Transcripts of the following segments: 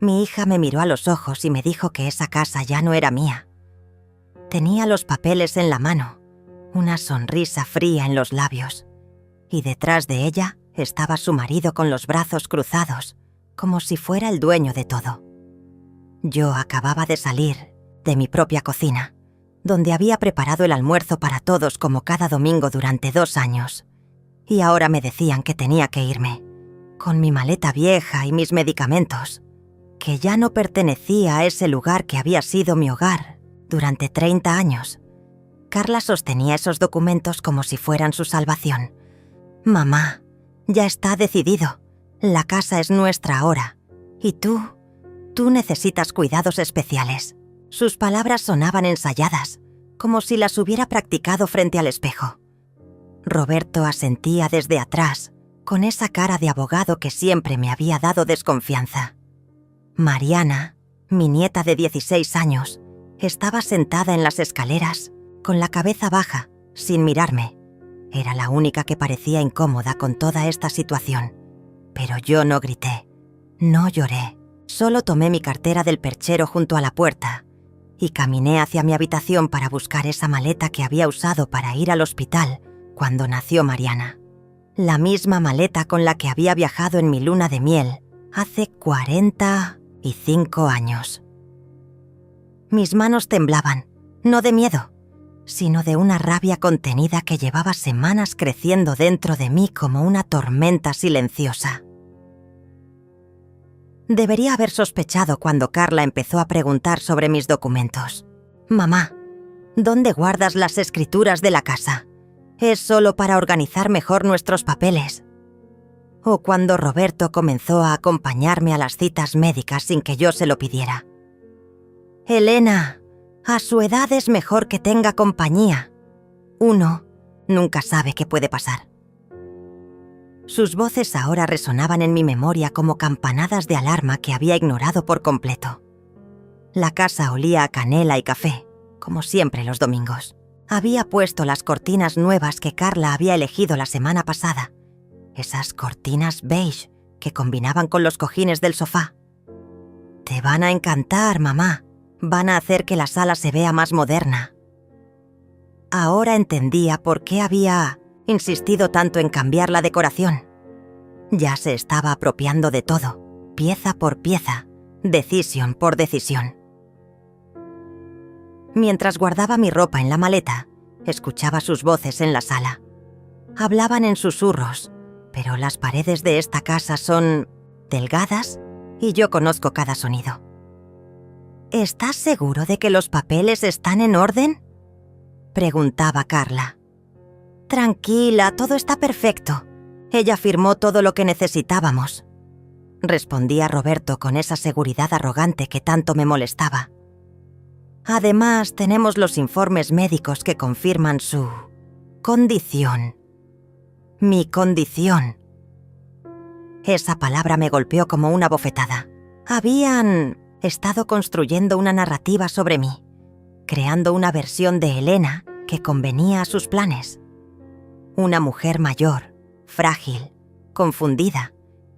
Mi hija me miró a los ojos y me dijo que esa casa ya no era mía. Tenía los papeles en la mano, una sonrisa fría en los labios, y detrás de ella estaba su marido con los brazos cruzados, como si fuera el dueño de todo. Yo acababa de salir de mi propia cocina, donde había preparado el almuerzo para todos como cada domingo durante 2 años, y ahora me decían que tenía que irme, con mi maleta vieja y mis medicamentos, que ya no pertenecía a ese lugar que había sido mi hogar durante 30 años. Carla sostenía esos documentos como si fueran su salvación. «Mamá, ya está decidido. La casa es nuestra ahora. Y tú necesitas cuidados especiales». Sus palabras sonaban ensayadas, como si las hubiera practicado frente al espejo. Roberto asentía desde atrás, con esa cara de abogado que siempre me había dado desconfianza. Mariana, mi nieta de 16 años, estaba sentada en las escaleras, con la cabeza baja, sin mirarme. Era la única que parecía incómoda con toda esta situación. Pero yo no grité, no lloré. Solo tomé mi cartera del perchero junto a la puerta y caminé hacia mi habitación para buscar esa maleta que había usado para ir al hospital cuando nació Mariana. La misma maleta con la que había viajado en mi luna de miel hace 45 años. Mis manos temblaban, no de miedo, sino de una rabia contenida que llevaba semanas creciendo dentro de mí como una tormenta silenciosa. Debería haber sospechado cuando Carla empezó a preguntar sobre mis documentos. «Mamá, ¿dónde guardas las escrituras de la casa? Es solo para organizar mejor nuestros papeles». O cuando Roberto comenzó a acompañarme a las citas médicas sin que yo se lo pidiera. «Elena, a su edad es mejor que tenga compañía. Uno nunca sabe qué puede pasar». Sus voces ahora resonaban en mi memoria como campanadas de alarma que había ignorado por completo. La casa olía a canela y café, como siempre los domingos. Había puesto las cortinas nuevas que Carla había elegido la semana pasada. Esas cortinas beige que combinaban con los cojines del sofá. «Te van a encantar, mamá. Van a hacer que la sala se vea más moderna». Ahora entendía por qué había insistido tanto en cambiar la decoración. Ya se estaba apropiando de todo, pieza por pieza, decisión por decisión. Mientras guardaba mi ropa en la maleta, escuchaba sus voces en la sala. Hablaban en susurros, pero las paredes de esta casa son delgadas y yo conozco cada sonido. «¿Estás seguro de que los papeles están en orden?», preguntaba Carla. «Tranquila, todo está perfecto. Ella firmó todo lo que necesitábamos», respondía Roberto con esa seguridad arrogante que tanto me molestaba. «Además, tenemos los informes médicos que confirman su condición». Mi condición. Esa palabra me golpeó como una bofetada. Habían estado construyendo una narrativa sobre mí, creando una versión de Elena que convenía a sus planes. Una mujer mayor, frágil, confundida,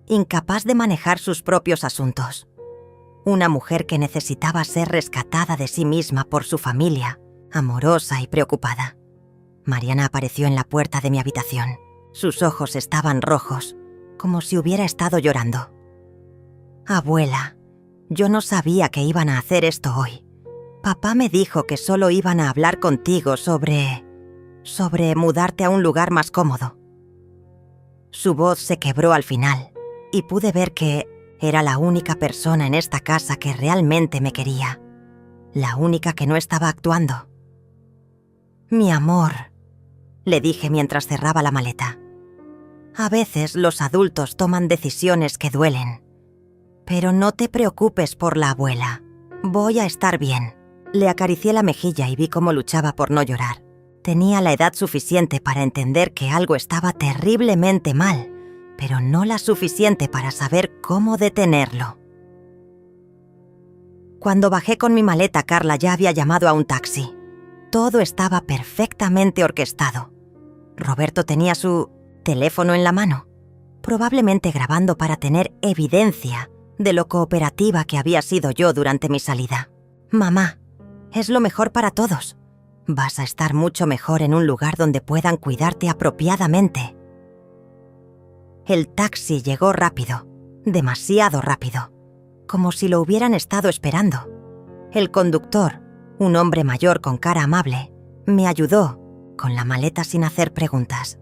incapaz de manejar sus propios asuntos. Una mujer que necesitaba ser rescatada de sí misma por su familia, amorosa y preocupada. Mariana apareció en la puerta de mi habitación. Sus ojos estaban rojos, como si hubiera estado llorando. «Abuela, yo no sabía que iban a hacer esto hoy. Papá me dijo que solo iban a hablar contigo sobre mudarte a un lugar más cómodo». Su voz se quebró al final y pude ver que era la única persona en esta casa que realmente me quería, la única que no estaba actuando. «Mi amor», le dije mientras cerraba la maleta. «A veces los adultos toman decisiones que duelen. Pero no te preocupes por la abuela. Voy a estar bien». Le acaricié la mejilla y vi cómo luchaba por no llorar. Tenía la edad suficiente para entender que algo estaba terriblemente mal, pero no la suficiente para saber cómo detenerlo. Cuando bajé con mi maleta, Carla ya había llamado a un taxi. Todo estaba perfectamente orquestado. Roberto tenía su teléfono en la mano, probablemente grabando para tener evidencia de lo cooperativa que había sido yo durante mi salida. «Mamá, es lo mejor para todos. Vas a estar mucho mejor en un lugar donde puedan cuidarte apropiadamente». El taxi llegó rápido, demasiado rápido, como si lo hubieran estado esperando. El conductor, un hombre mayor con cara amable, me ayudó con la maleta sin hacer preguntas.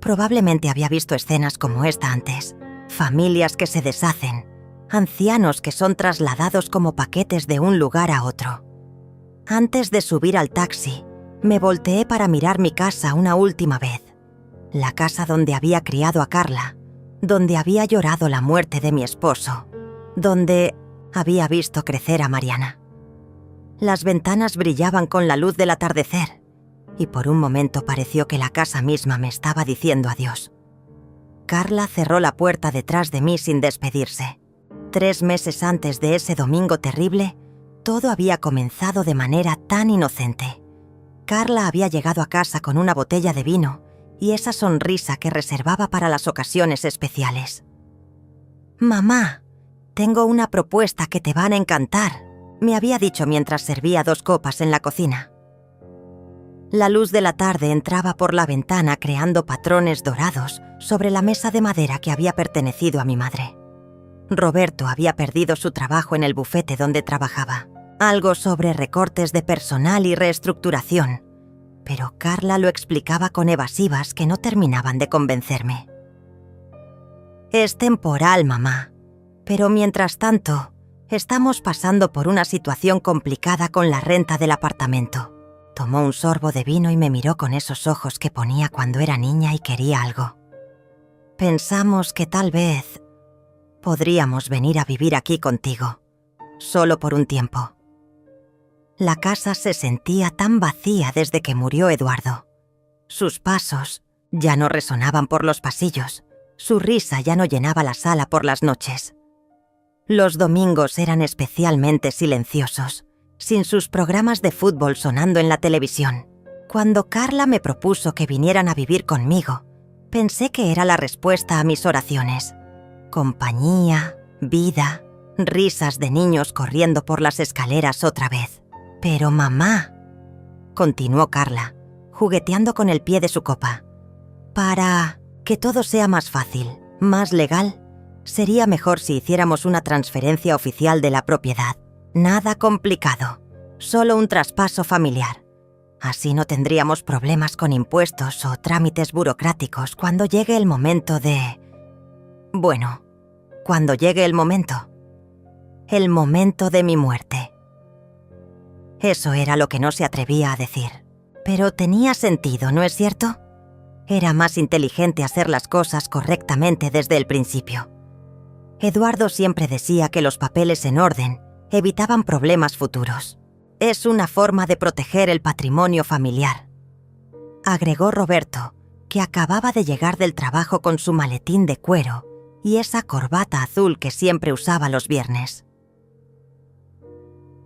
Probablemente había visto escenas como esta antes. Familias que se deshacen, ancianos que son trasladados como paquetes de un lugar a otro. Antes de subir al taxi, me volteé para mirar mi casa una última vez. La casa donde había criado a Carla, donde había llorado la muerte de mi esposo, donde había visto crecer a Mariana. Las ventanas brillaban con la luz del atardecer, y por un momento pareció que la casa misma me estaba diciendo adiós. Carla cerró la puerta detrás de mí sin despedirse. 3 meses antes de ese domingo terrible, todo había comenzado de manera tan inocente. Carla había llegado a casa con una botella de vino y esa sonrisa que reservaba para las ocasiones especiales. «Mamá, tengo una propuesta que te van a encantar», me había dicho mientras servía 2 copas en la cocina. La luz de la tarde entraba por la ventana creando patrones dorados sobre la mesa de madera que había pertenecido a mi madre. Roberto había perdido su trabajo en el bufete donde trabajaba. Algo sobre recortes de personal y reestructuración, pero Carla lo explicaba con evasivas que no terminaban de convencerme. «Es temporal, mamá, pero mientras tanto, estamos pasando por una situación complicada con la renta del apartamento». Tomó un sorbo de vino y me miró con esos ojos que ponía cuando era niña y quería algo. «Pensamos que tal vez podríamos venir a vivir aquí contigo, solo por un tiempo». La casa se sentía tan vacía desde que murió Eduardo. Sus pasos ya no resonaban por los pasillos, su risa ya no llenaba la sala por las noches. Los domingos eran especialmente silenciosos, sin sus programas de fútbol sonando en la televisión. Cuando Carla me propuso que vinieran a vivir conmigo, pensé que era la respuesta a mis oraciones. Compañía, vida, risas de niños corriendo por las escaleras otra vez. «Pero mamá», continuó Carla, jugueteando con el pie de su copa, «para que todo sea más fácil, más legal, sería mejor si hiciéramos una transferencia oficial de la propiedad. Nada complicado, solo un traspaso familiar. Así no tendríamos problemas con impuestos o trámites burocráticos cuando llegue el momento de... Bueno, cuando llegue el momento de mi muerte». Eso era lo que no se atrevía a decir. Pero tenía sentido, ¿no es cierto? Era más inteligente hacer las cosas correctamente desde el principio. Eduardo siempre decía que los papeles en orden evitaban problemas futuros. Es una forma de proteger el patrimonio familiar. Agregó Roberto, que acababa de llegar del trabajo con su maletín de cuero y esa corbata azul que siempre usaba los viernes.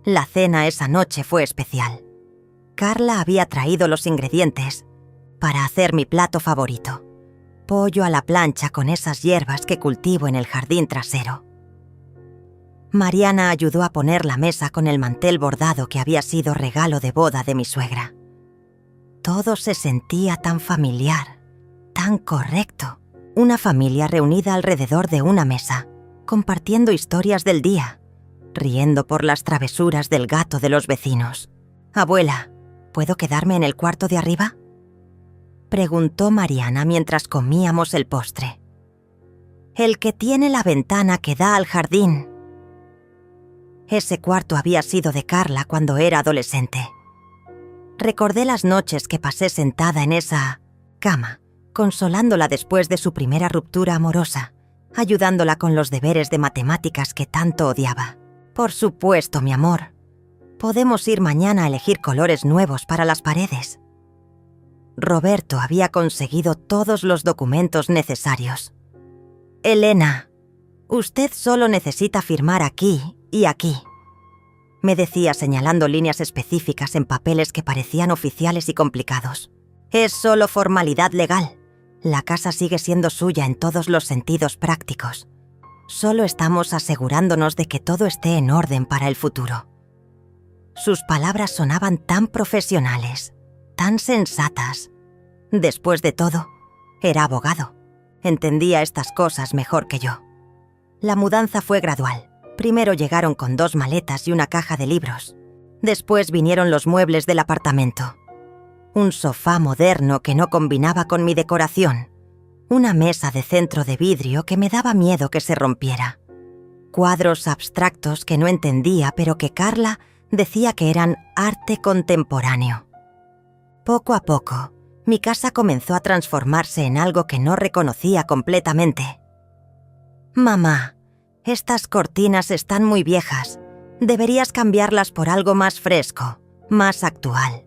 La cena esa noche fue especial. Carla había traído los ingredientes para hacer mi plato favorito: pollo a la plancha con esas hierbas que cultivo en el jardín trasero. Mariana ayudó a poner la mesa con el mantel bordado que había sido regalo de boda de mi suegra. Todo se sentía tan familiar, tan correcto. Una familia reunida alrededor de una mesa, compartiendo historias del día, riendo por las travesuras del gato de los vecinos. «Abuela, ¿puedo quedarme en el cuarto de arriba?», preguntó Mariana mientras comíamos el postre. «El que tiene la ventana que da al jardín». Ese cuarto había sido de Carla cuando era adolescente. Recordé las noches que pasé sentada en esa cama, consolándola después de su primera ruptura amorosa, ayudándola con los deberes de matemáticas que tanto odiaba. «Por supuesto, mi amor. Podemos ir mañana a elegir colores nuevos para las paredes». Roberto había conseguido todos los documentos necesarios. «Elena, usted solo necesita firmar aquí y aquí», me decía señalando líneas específicas en papeles que parecían oficiales y complicados. «Es solo formalidad legal. La casa sigue siendo suya en todos los sentidos prácticos. Solo estamos asegurándonos de que todo esté en orden para el futuro. Sus palabras sonaban tan profesionales, tan sensatas. Después de todo, era abogado. Entendía estas cosas mejor que yo. La mudanza fue gradual. Primero llegaron con 2 maletas y una caja de libros. Después vinieron los muebles del apartamento. Un sofá moderno que no combinaba con mi decoración. Una mesa de centro de vidrio que me daba miedo que se rompiera. Cuadros abstractos que no entendía, pero que Carla decía que eran arte contemporáneo. Poco a poco, mi casa comenzó a transformarse en algo que no reconocía completamente. «Mamá, estas cortinas están muy viejas. Deberías cambiarlas por algo más fresco, más actual»,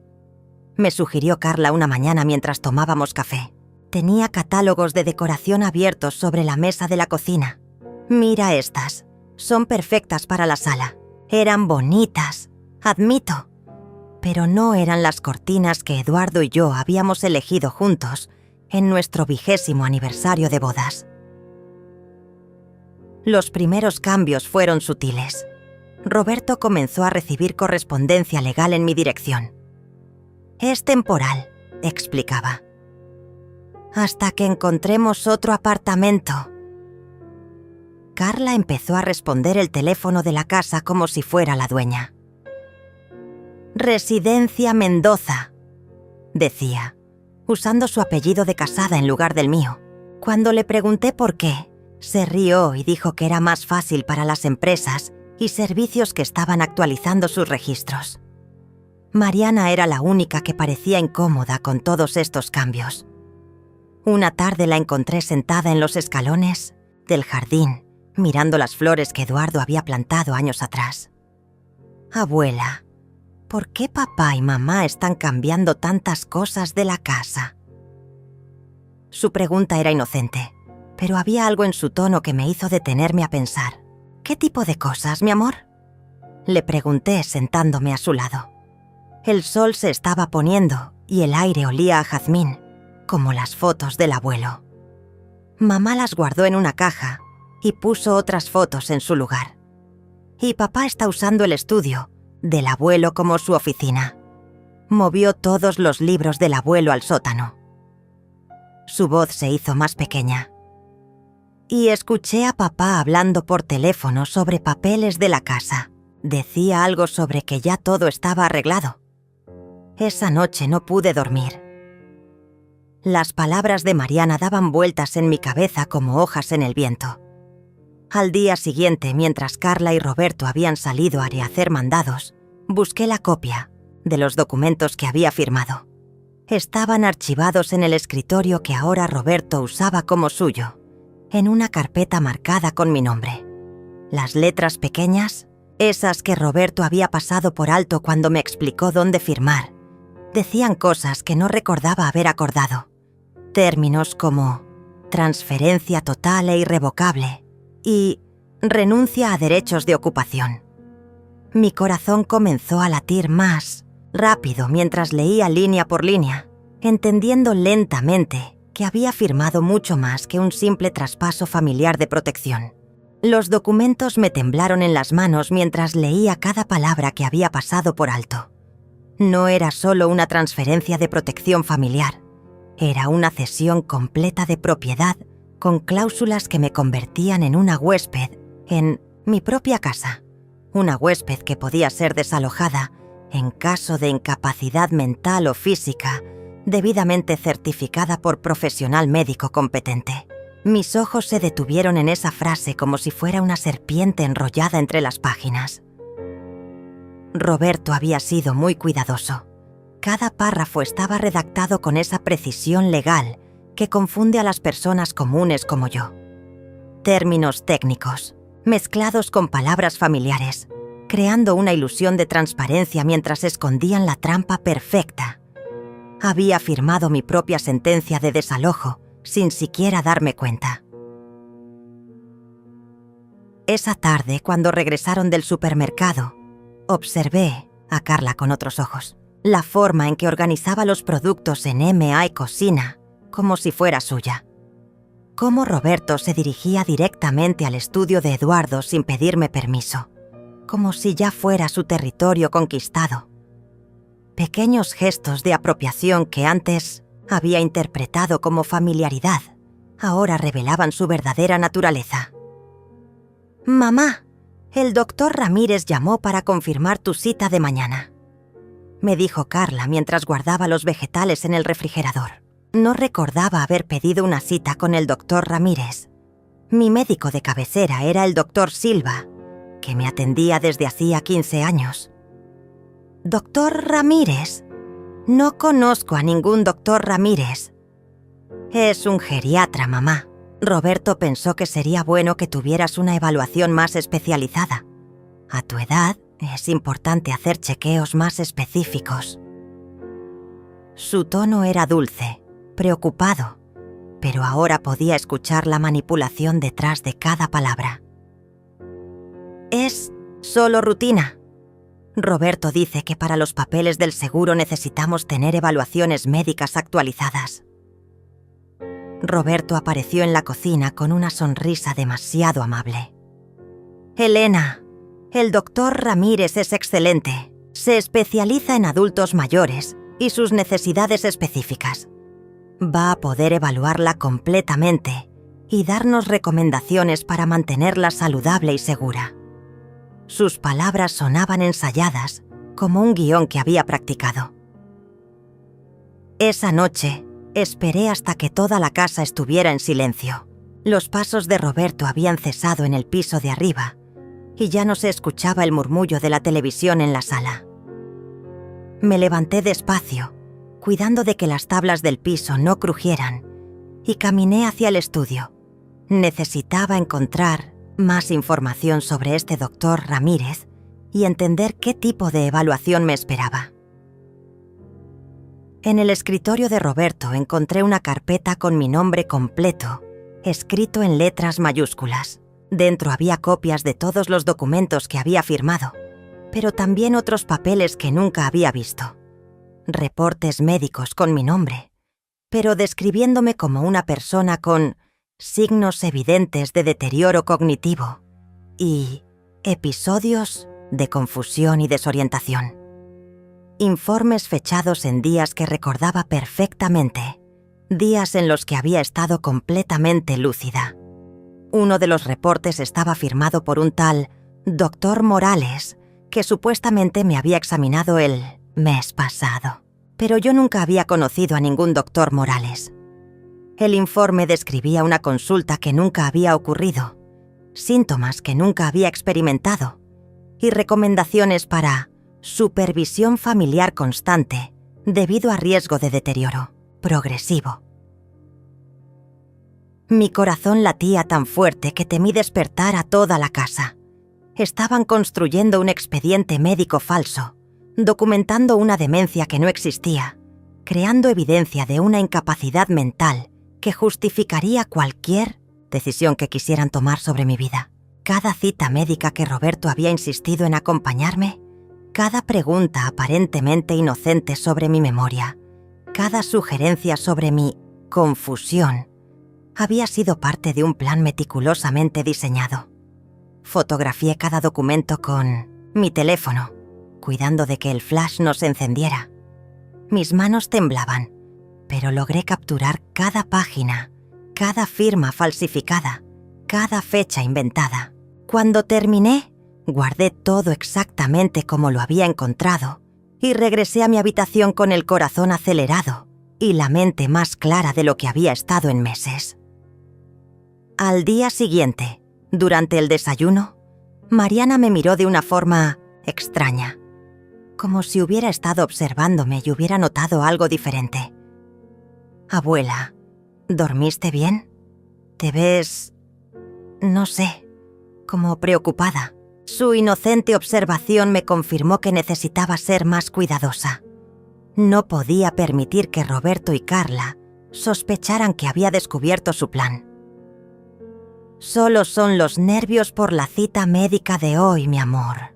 me sugirió Carla una mañana mientras tomábamos café. Tenía catálogos de decoración abiertos sobre la mesa de la cocina. «Mira estas. Son perfectas para la sala. Eran bonitas, admito. Pero no eran las cortinas que Eduardo y yo habíamos elegido juntos en nuestro 20º aniversario de bodas». Los primeros cambios fueron sutiles. Roberto comenzó a recibir correspondencia legal en mi dirección. «Es temporal», explicaba. «Hasta que encontremos otro apartamento». Carla empezó a responder el teléfono de la casa como si fuera la dueña. «Residencia Mendoza», decía, usando su apellido de casada en lugar del mío. Cuando le pregunté por qué, se rió y dijo que era más fácil para las empresas y servicios que estaban actualizando sus registros. Mariana era la única que parecía incómoda con todos estos cambios. Una tarde la encontré sentada en los escalones del jardín, mirando las flores que Eduardo había plantado años atrás. «Abuela, ¿por qué papá y mamá están cambiando tantas cosas de la casa?». Su pregunta era inocente, pero había algo en su tono que me hizo detenerme a pensar. «¿Qué tipo de cosas, mi amor?», le pregunté sentándome a su lado. El sol se estaba poniendo y el aire olía a jazmín, como las fotos del abuelo. Mamá las guardó en una caja y puso otras fotos en su lugar. Y papá está usando el estudio del abuelo como su oficina. Movió todos los libros del abuelo al sótano. Su voz se hizo más pequeña. Y escuché a papá hablando por teléfono sobre papeles de la casa. Decía algo sobre que ya todo estaba arreglado. Esa noche no pude dormir. Las palabras de Mariana daban vueltas en mi cabeza como hojas en el viento. Al día siguiente, mientras Carla y Roberto habían salido a rehacer mandados, busqué la copia de los documentos que había firmado. Estaban archivados en el escritorio que ahora Roberto usaba como suyo, en una carpeta marcada con mi nombre. Las letras pequeñas, esas que Roberto había pasado por alto cuando me explicó dónde firmar, decían cosas que no recordaba haber acordado. Términos como transferencia total e irrevocable y renuncia a derechos de ocupación. Mi corazón comenzó a latir más rápido mientras leía línea por línea, entendiendo lentamente que había firmado mucho más que un simple traspaso familiar de protección. Los documentos me temblaron en las manos mientras leía cada palabra que había pasado por alto. No era solo una transferencia de protección familiar, era una cesión completa de propiedad con cláusulas que me convertían en una huésped en mi propia casa. Una huésped que podía ser desalojada en caso de incapacidad mental o física, debidamente certificada por profesional médico competente. Mis ojos se detuvieron en esa frase como si fuera una serpiente enrollada entre las páginas. Roberto había sido muy cuidadoso. Cada párrafo estaba redactado con esa precisión legal que confunde a las personas comunes como yo. Términos técnicos, mezclados con palabras familiares, creando una ilusión de transparencia mientras escondían la trampa perfecta. Había firmado mi propia sentencia de desalojo sin siquiera darme cuenta. Esa tarde, cuando regresaron del supermercado, observé a Carla con otros ojos. La forma en que organizaba los productos en M.A. Cocina, como si fuera suya. cómo Roberto se dirigía directamente al estudio de Eduardo sin pedirme permiso, como si ya fuera su territorio conquistado. Pequeños gestos de apropiación que antes había interpretado como familiaridad, ahora revelaban su verdadera naturaleza. «Mamá, el doctor Ramírez llamó para confirmar tu cita de mañana», me dijo Carla mientras guardaba los vegetales en el refrigerador. No recordaba haber pedido una cita con el doctor Ramírez. Mi médico de cabecera era el doctor Silva, que me atendía desde hacía 15 años. «¿Doctor Ramírez? No conozco a ningún doctor Ramírez». «Es un geriatra, mamá. Roberto pensó que sería bueno que tuvieras una evaluación más especializada. A tu edad es importante hacer chequeos más específicos». Su tono era dulce, preocupado, pero ahora podía escuchar la manipulación detrás de cada palabra. «Es solo rutina. Roberto dice que para los papeles del seguro necesitamos tener evaluaciones médicas actualizadas». Roberto apareció en la cocina con una sonrisa demasiado amable. «Elena, el doctor Ramírez es excelente. Se especializa en adultos mayores y sus necesidades específicas. Va a poder evaluarla completamente y darnos recomendaciones para mantenerla saludable y segura». Sus palabras sonaban ensayadas, como un guión que había practicado. Esa noche, esperé hasta que toda la casa estuviera en silencio. Los pasos de Roberto habían cesado en el piso de arriba y ya no se escuchaba el murmullo de la televisión en la sala. Me levanté despacio, cuidando de que las tablas del piso no crujieran, y caminé hacia el estudio. Necesitaba encontrar más información sobre este doctor Ramírez y entender qué tipo de evaluación me esperaba. En el escritorio de Roberto encontré una carpeta con mi nombre completo, escrito en letras mayúsculas. Dentro había copias de todos los documentos que había firmado, pero también otros papeles que nunca había visto. Reportes médicos con mi nombre, pero describiéndome como una persona con signos evidentes de deterioro cognitivo y episodios de confusión y desorientación. Informes fechados en días que recordaba perfectamente, días en los que había estado completamente lúcida. Uno de los reportes estaba firmado por un tal Dr. Morales, que supuestamente me había examinado el mes pasado, pero yo nunca había conocido a ningún Dr. Morales. El informe describía una consulta que nunca había ocurrido, síntomas que nunca había experimentado y recomendaciones para supervisión familiar constante debido a riesgo de deterioro progresivo. Mi corazón latía tan fuerte que temí despertar a toda la casa. Estaban construyendo un expediente médico falso, documentando una demencia que no existía, creando evidencia de una incapacidad mental que justificaría cualquier decisión que quisieran tomar sobre mi vida. Cada cita médica que Roberto había insistido en acompañarme, cada pregunta aparentemente inocente sobre mi memoria, cada sugerencia sobre mi confusión, había sido parte de un plan meticulosamente diseñado. Fotografié cada documento con mi teléfono, cuidando de que el flash no se encendiera. Mis manos temblaban, pero logré capturar cada página, cada firma falsificada, cada fecha inventada. Cuando terminé, guardé todo exactamente como lo había encontrado y regresé a mi habitación con el corazón acelerado y la mente más clara de lo que había estado en meses. Al día siguiente, durante el desayuno, Mariana me miró de una forma extraña, como si hubiera estado observándome y hubiera notado algo diferente. «Abuela, ¿dormiste bien? Te ves, no sé, como preocupada». Su inocente observación me confirmó que necesitaba ser más cuidadosa. No podía permitir que Roberto y Carla sospecharan que había descubierto su plan. «Solo son los nervios por la cita médica de hoy, mi amor»,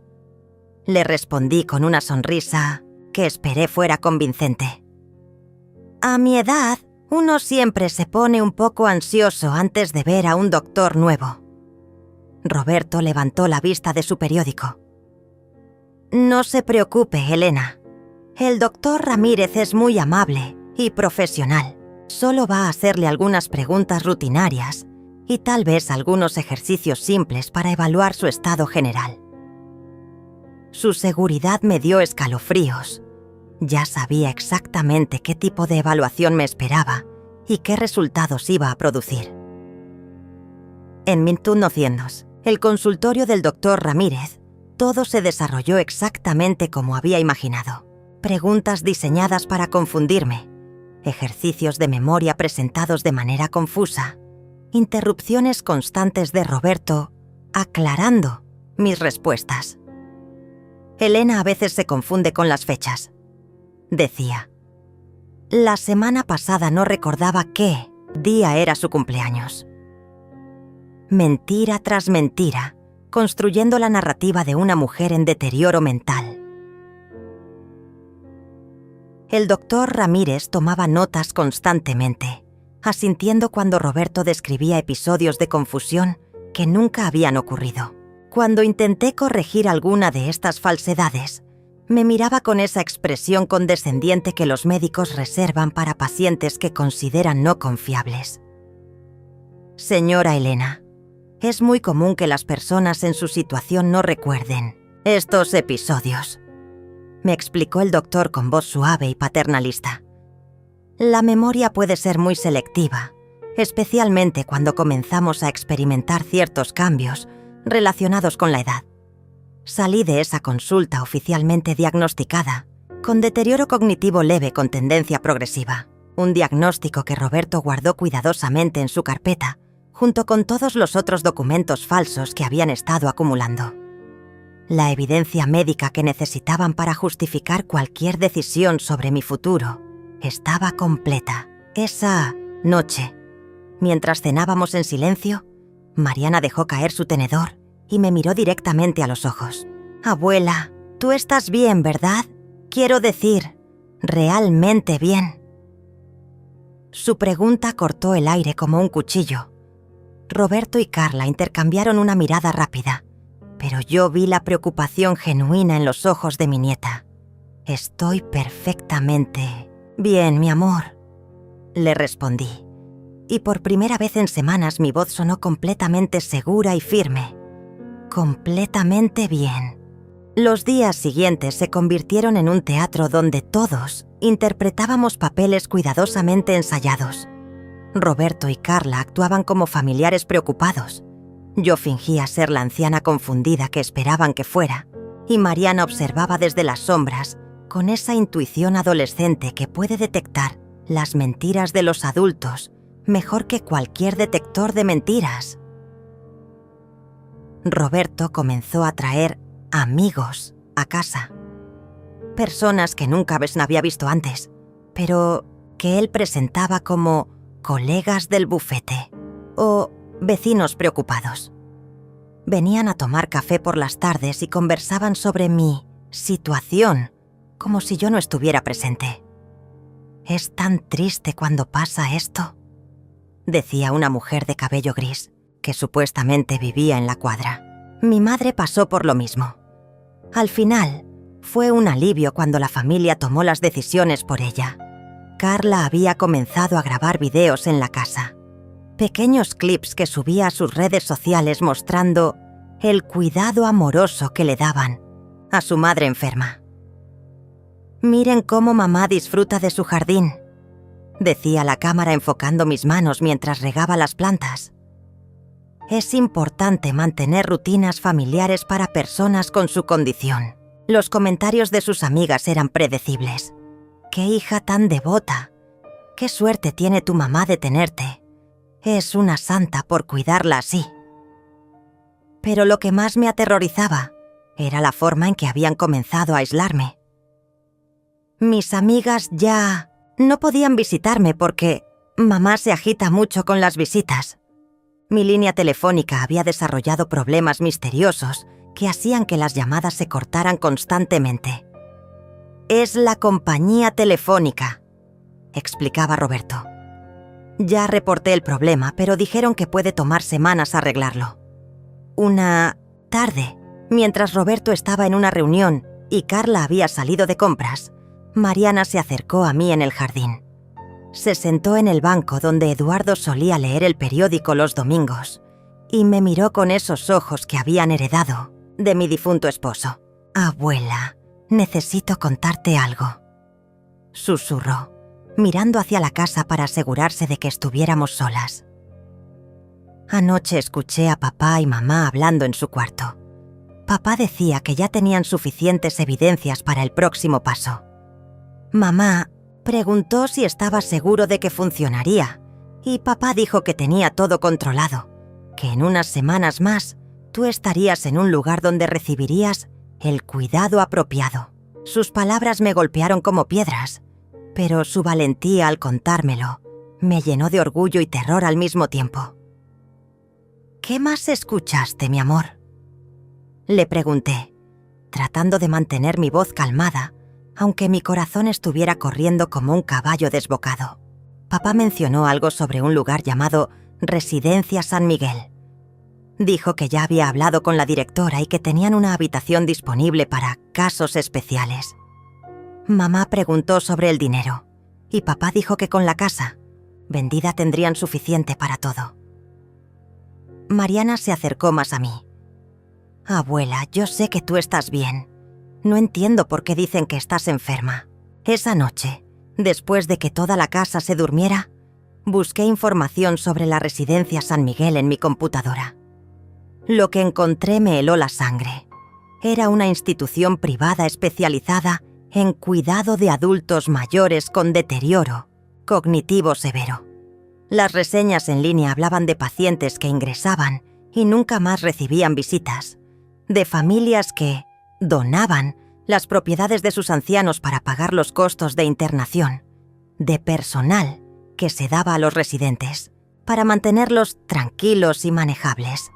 le respondí con una sonrisa que esperé fuera convincente. «A mi edad Uno siempre se pone un poco ansioso antes de ver a un doctor nuevo. Roberto levantó la vista de su periódico. No se preocupe, Elena. El doctor Ramírez es muy amable y profesional. Solo va a hacerle algunas preguntas rutinarias y tal vez algunos ejercicios simples para evaluar su estado general. Su seguridad me dio escalofríos. Ya sabía exactamente qué tipo de evaluación me esperaba y qué resultados iba a producir. En 1900, el consultorio del doctor Ramírez, todo se desarrolló exactamente como había imaginado. Preguntas diseñadas para confundirme, ejercicios de memoria presentados de manera confusa, interrupciones constantes de Roberto aclarando mis respuestas. Elena a veces se confunde con las fechas. Decía, la semana pasada no recordaba qué día era su cumpleaños. Mentira tras mentira, construyendo la narrativa de una mujer en deterioro mental. El doctor Ramírez tomaba notas constantemente, asintiendo cuando Roberto describía episodios de confusión que nunca habían ocurrido. Cuando intenté corregir alguna de estas falsedades, me miraba con esa expresión condescendiente que los médicos reservan para pacientes que consideran no confiables. Señora Elena, es muy común que las personas en su situación no recuerden estos episodios, me explicó el doctor con voz suave y paternalista. La memoria puede ser muy selectiva, especialmente cuando comenzamos a experimentar ciertos cambios relacionados con la edad. Salí de esa consulta oficialmente diagnosticada, con deterioro cognitivo leve con tendencia progresiva, un diagnóstico que Roberto guardó cuidadosamente en su carpeta, junto con todos los otros documentos falsos que habían estado acumulando. La evidencia médica que necesitaban para justificar cualquier decisión sobre mi futuro estaba completa. Esa noche, mientras cenábamos en silencio, Mariana dejó caer su tenedor y me miró directamente a los ojos. Abuela, tú estás bien, ¿verdad? Quiero decir, realmente bien. Su pregunta cortó el aire como un cuchillo. Roberto y Carla intercambiaron una mirada rápida, pero yo vi la preocupación genuina en los ojos de mi nieta. Estoy perfectamente bien, mi amor, le respondí, y por primera vez en semanas mi voz sonó completamente segura y firme. Completamente bien. Los días siguientes se convirtieron en un teatro donde todos interpretábamos papeles cuidadosamente ensayados. Roberto y Carla actuaban como familiares preocupados. Yo fingía ser la anciana confundida que esperaban que fuera, y Mariana observaba desde las sombras, con esa intuición adolescente que puede detectar las mentiras de los adultos mejor que cualquier detector de mentiras. Roberto comenzó a traer amigos a casa. Personas que nunca había visto antes, pero que él presentaba como colegas del bufete o vecinos preocupados. Venían a tomar café por las tardes y conversaban sobre mi situación, como si yo no estuviera presente. «Es tan triste cuando pasa esto», decía una mujer de cabello gris, que supuestamente vivía en la cuadra. Mi madre pasó por lo mismo. Al final, fue un alivio cuando la familia tomó las decisiones por ella. Carla había comenzado a grabar videos en la casa. Pequeños clips que subía a sus redes sociales mostrando el cuidado amoroso que le daban a su madre enferma. «Miren cómo mamá disfruta de su jardín», decía la cámara enfocando mis manos mientras regaba las plantas. Es importante mantener rutinas familiares para personas con su condición. Los comentarios de sus amigas eran predecibles. «¡Qué hija tan devota! ¡Qué suerte tiene tu mamá de tenerte! Es una santa por cuidarla así». Pero lo que más me aterrorizaba era la forma en que habían comenzado a aislarme. Mis amigas ya no podían visitarme porque mamá se agita mucho con las visitas. Mi línea telefónica había desarrollado problemas misteriosos que hacían que las llamadas se cortaran constantemente. «Es la compañía telefónica», explicaba Roberto. Ya reporté el problema, pero dijeron que puede tomar semanas arreglarlo. Una tarde, mientras Roberto estaba en una reunión y Carla había salido de compras, Mariana se acercó a mí en el jardín. Se sentó en el banco donde Eduardo solía leer el periódico los domingos y me miró con esos ojos que habían heredado de mi difunto esposo. «Abuela, necesito contarte algo», susurró, mirando hacia la casa para asegurarse de que estuviéramos solas. Anoche escuché a papá y mamá hablando en su cuarto. Papá decía que ya tenían suficientes evidencias para el próximo paso. Mamá preguntó si estaba seguro de que funcionaría y papá dijo que tenía todo controlado, que en unas semanas más tú estarías en un lugar donde recibirías el cuidado apropiado. Sus palabras me golpearon como piedras, pero su valentía al contármelo me llenó de orgullo y terror al mismo tiempo. «¿Qué más escuchaste, mi amor?», le pregunté, tratando de mantener mi voz calmada, aunque mi corazón estuviera corriendo como un caballo desbocado. Papá mencionó algo sobre un lugar llamado Residencia San Miguel. Dijo que ya había hablado con la directora y que tenían una habitación disponible para casos especiales. Mamá preguntó sobre el dinero y papá dijo que con la casa vendida tendrían suficiente para todo. Mariana se acercó más a mí. «Abuela, yo sé que tú estás bien. No entiendo por qué dicen que estás enferma. Esa noche, después de que toda la casa se durmiera, busqué información sobre la Residencia San Miguel en mi computadora. Lo que encontré me heló la sangre. Era una institución privada especializada en cuidado de adultos mayores con deterioro cognitivo severo. Las reseñas en línea hablaban de pacientes que ingresaban y nunca más recibían visitas, de familias que donaban las propiedades de sus ancianos para pagar los costos de internación, de personal que se daba a los residentes para mantenerlos tranquilos y manejables.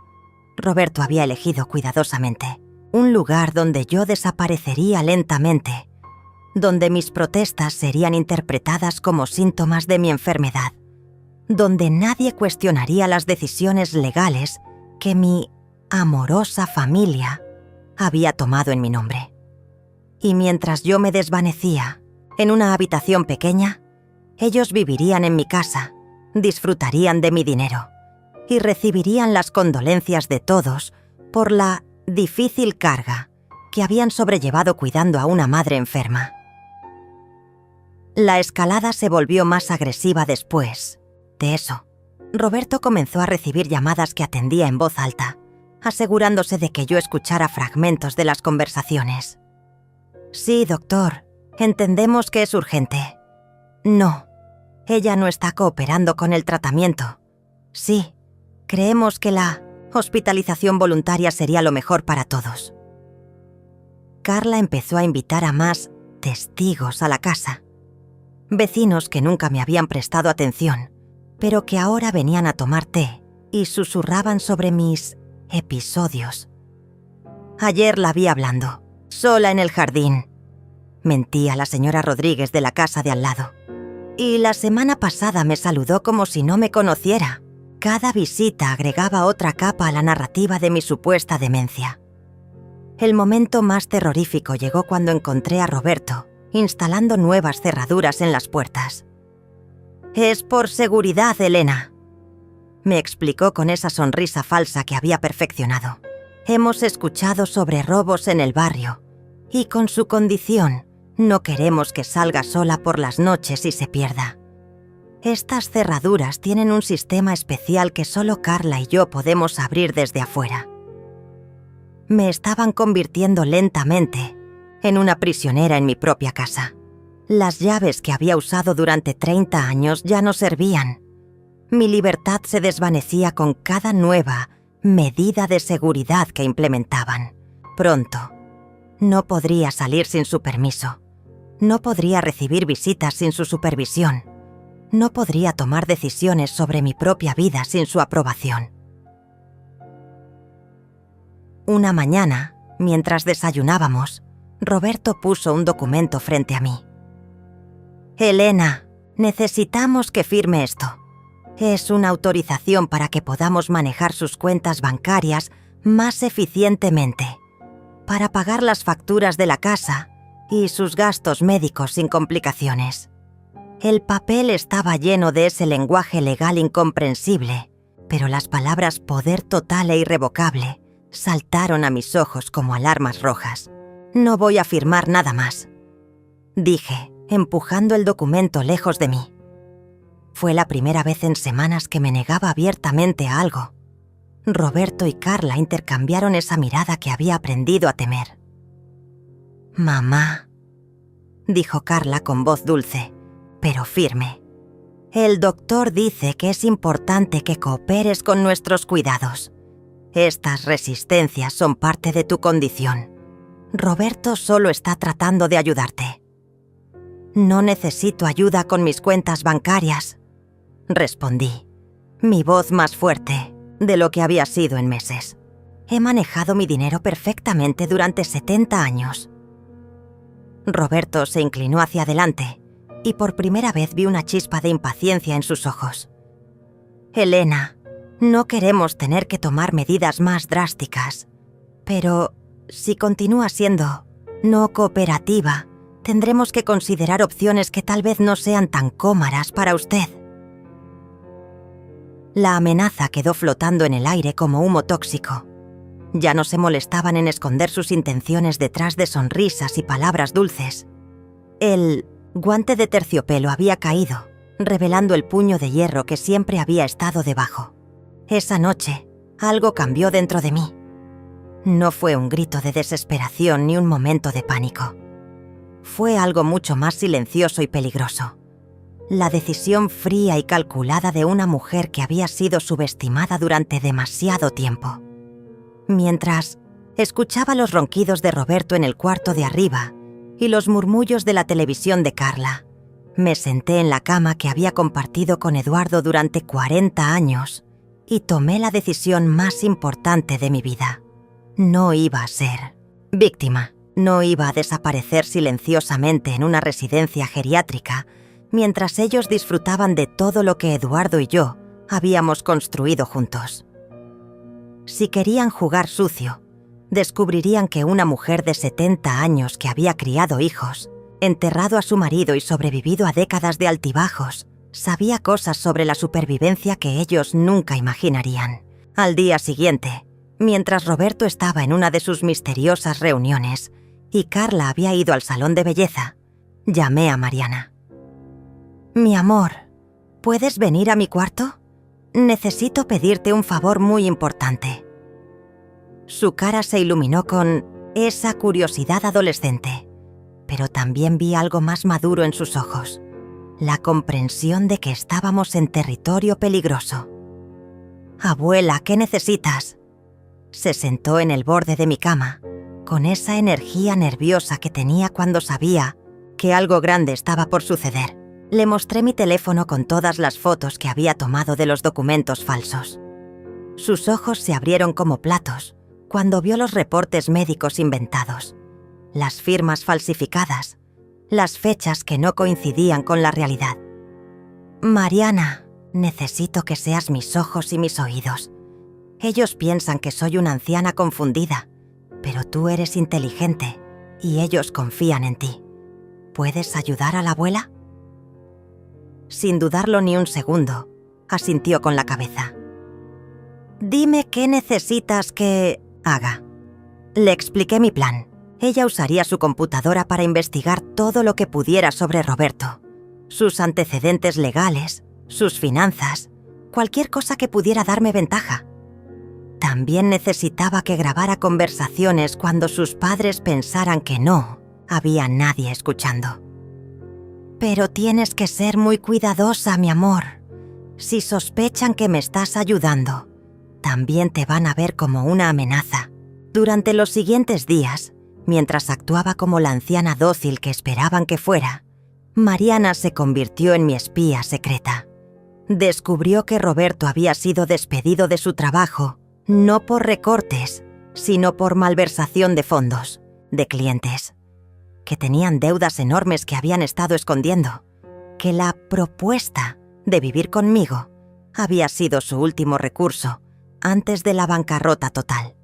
Roberto había elegido cuidadosamente un lugar donde yo desaparecería lentamente, donde mis protestas serían interpretadas como síntomas de mi enfermedad, donde nadie cuestionaría las decisiones legales que mi amorosa familia había tomado en mi nombre. Y mientras yo me desvanecía en una habitación pequeña, ellos vivirían en mi casa, disfrutarían de mi dinero y recibirían las condolencias de todos por la difícil carga que habían sobrellevado cuidando a una madre enferma. La escalada se volvió más agresiva después de eso. Roberto comenzó a recibir llamadas que atendía en voz alta, asegurándose de que yo escuchara fragmentos de las conversaciones. «Sí, doctor, entendemos que es urgente». «No, ella no está cooperando con el tratamiento». «Sí, creemos que la hospitalización voluntaria sería lo mejor para todos». Carla empezó a invitar a más testigos a la casa. Vecinos que nunca me habían prestado atención, pero que ahora venían a tomar té y susurraban sobre mis episodios. «Ayer la vi hablando, sola en el jardín», mentía la señora Rodríguez de la casa de al lado. «Y la semana pasada me saludó como si no me conociera». Cada visita agregaba otra capa a la narrativa de mi supuesta demencia. El momento más terrorífico llegó cuando encontré a Roberto instalando nuevas cerraduras en las puertas. «Es por seguridad, Elena», me explicó con esa sonrisa falsa que había perfeccionado. «Hemos escuchado sobre robos en el barrio y con su condición no queremos que salga sola por las noches y se pierda. Estas cerraduras tienen un sistema especial que solo Carla y yo podemos abrir desde afuera». Me estaban convirtiendo lentamente en una prisionera en mi propia casa. Las llaves que había usado durante 30 años ya no servían. Mi libertad se desvanecía con cada nueva medida de seguridad que implementaban. Pronto, no podría salir sin su permiso. No podría recibir visitas sin su supervisión. No podría tomar decisiones sobre mi propia vida sin su aprobación. Una mañana, mientras desayunábamos, Roberto puso un documento frente a mí. «Elena, necesitamos que firme esto. Es una autorización para que podamos manejar sus cuentas bancarias más eficientemente, para pagar las facturas de la casa y sus gastos médicos sin complicaciones. El papel estaba lleno de ese lenguaje legal incomprensible, pero las palabras poder total e irrevocable saltaron a mis ojos como alarmas rojas. No voy a firmar nada más, dije, empujando el documento lejos de mí. Fue la primera vez en semanas que me negaba abiertamente a algo. Roberto y Carla intercambiaron esa mirada que había aprendido a temer. «Mamá», dijo Carla con voz dulce, pero firme. «El doctor dice que es importante que cooperes con nuestros cuidados. Estas resistencias son parte de tu condición. Roberto solo está tratando de ayudarte». «No necesito ayuda con mis cuentas bancarias», respondí, mi voz más fuerte de lo que había sido en meses. «He manejado mi dinero perfectamente durante 70 años». Roberto se inclinó hacia adelante y por primera vez vi una chispa de impaciencia en sus ojos. «Elena, no queremos tener que tomar medidas más drásticas, pero si continúa siendo no cooperativa, tendremos que considerar opciones que tal vez no sean tan cómodas para usted». La amenaza quedó flotando en el aire como humo tóxico. Ya no se molestaban en esconder sus intenciones detrás de sonrisas y palabras dulces. El guante de terciopelo había caído, revelando el puño de hierro que siempre había estado debajo. Esa noche, algo cambió dentro de mí. No fue un grito de desesperación ni un momento de pánico. Fue algo mucho más silencioso y peligroso. La decisión fría y calculada de una mujer que había sido subestimada durante demasiado tiempo. Mientras escuchaba los ronquidos de Roberto en el cuarto de arriba y los murmullos de la televisión de Carla, me senté en la cama que había compartido con Eduardo durante 40 años y tomé la decisión más importante de mi vida. No iba a ser víctima, no iba a desaparecer silenciosamente en una residencia geriátrica mientras ellos disfrutaban de todo lo que Eduardo y yo habíamos construido juntos. Si querían jugar sucio, descubrirían que una mujer de 70 años que había criado hijos, enterrado a su marido y sobrevivido a décadas de altibajos, sabía cosas sobre la supervivencia que ellos nunca imaginarían. Al día siguiente, mientras Roberto estaba en una de sus misteriosas reuniones y Carla había ido al salón de belleza, llamé a Mariana. «Mi amor, ¿puedes venir a mi cuarto? Necesito pedirte un favor muy importante». Su cara se iluminó con esa curiosidad adolescente, pero también vi algo más maduro en sus ojos, la comprensión de que estábamos en territorio peligroso. «Abuela, ¿qué necesitas?». Se sentó en el borde de mi cama, con esa energía nerviosa que tenía cuando sabía que algo grande estaba por suceder. Le mostré mi teléfono con todas las fotos que había tomado de los documentos falsos. Sus ojos se abrieron como platos cuando vio los reportes médicos inventados, las firmas falsificadas, las fechas que no coincidían con la realidad. «Mariana, necesito que seas mis ojos y mis oídos. Ellos piensan que soy una anciana confundida, pero tú eres inteligente y ellos confían en ti. ¿Puedes ayudar a la abuela?». Sin dudarlo ni un segundo, asintió con la cabeza. «Dime qué necesitas que haga». Le expliqué mi plan. Ella usaría su computadora para investigar todo lo que pudiera sobre Roberto, sus antecedentes legales, sus finanzas, cualquier cosa que pudiera darme ventaja. También necesitaba que grabara conversaciones cuando sus padres pensaran que no había nadie escuchando. «Pero tienes que ser muy cuidadosa, mi amor. Si sospechan que me estás ayudando, también te van a ver como una amenaza». Durante los siguientes días, mientras actuaba como la anciana dócil que esperaban que fuera, Mariana se convirtió en mi espía secreta. Descubrió que Roberto había sido despedido de su trabajo, no por recortes, sino por malversación de fondos, de clientes, que tenían deudas enormes que habían estado escondiendo, que la propuesta de vivir conmigo Había sido su último recurso, antes de la bancarrota total.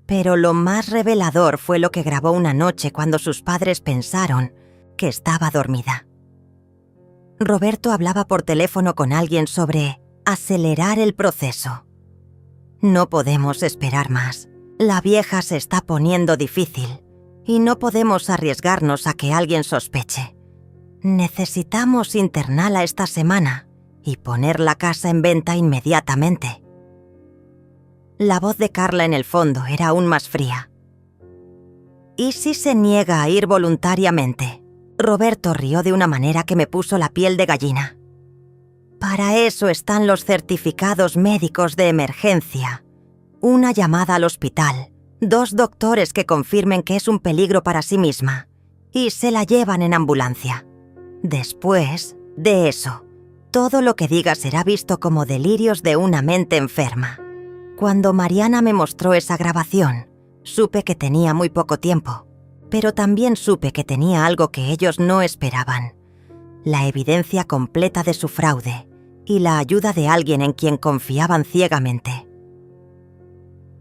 Pero lo más revelador fue lo que grabó una noche cuando sus padres pensaron que estaba dormida. Roberto hablaba por teléfono con alguien sobre acelerar el proceso. No podemos esperar más. La vieja se está poniendo difícil y no podemos arriesgarnos a que alguien sospeche. Necesitamos internarla esta semana y poner la casa en venta inmediatamente. La voz de Carla en el fondo era aún más fría. ¿Y si se niega a ir voluntariamente? Roberto rió de una manera que me puso la piel de gallina. Para eso están los certificados médicos de emergencia. Una llamada al hospital, 2 doctores que confirmen que es un peligro para sí misma y se la llevan en ambulancia. Después de eso, todo lo que diga será visto como delirios de una mente enferma. Cuando Mariana me mostró esa grabación, supe que tenía muy poco tiempo, pero también supe que tenía algo que ellos no esperaban: la evidencia completa de su fraude y la ayuda de alguien en quien confiaban ciegamente.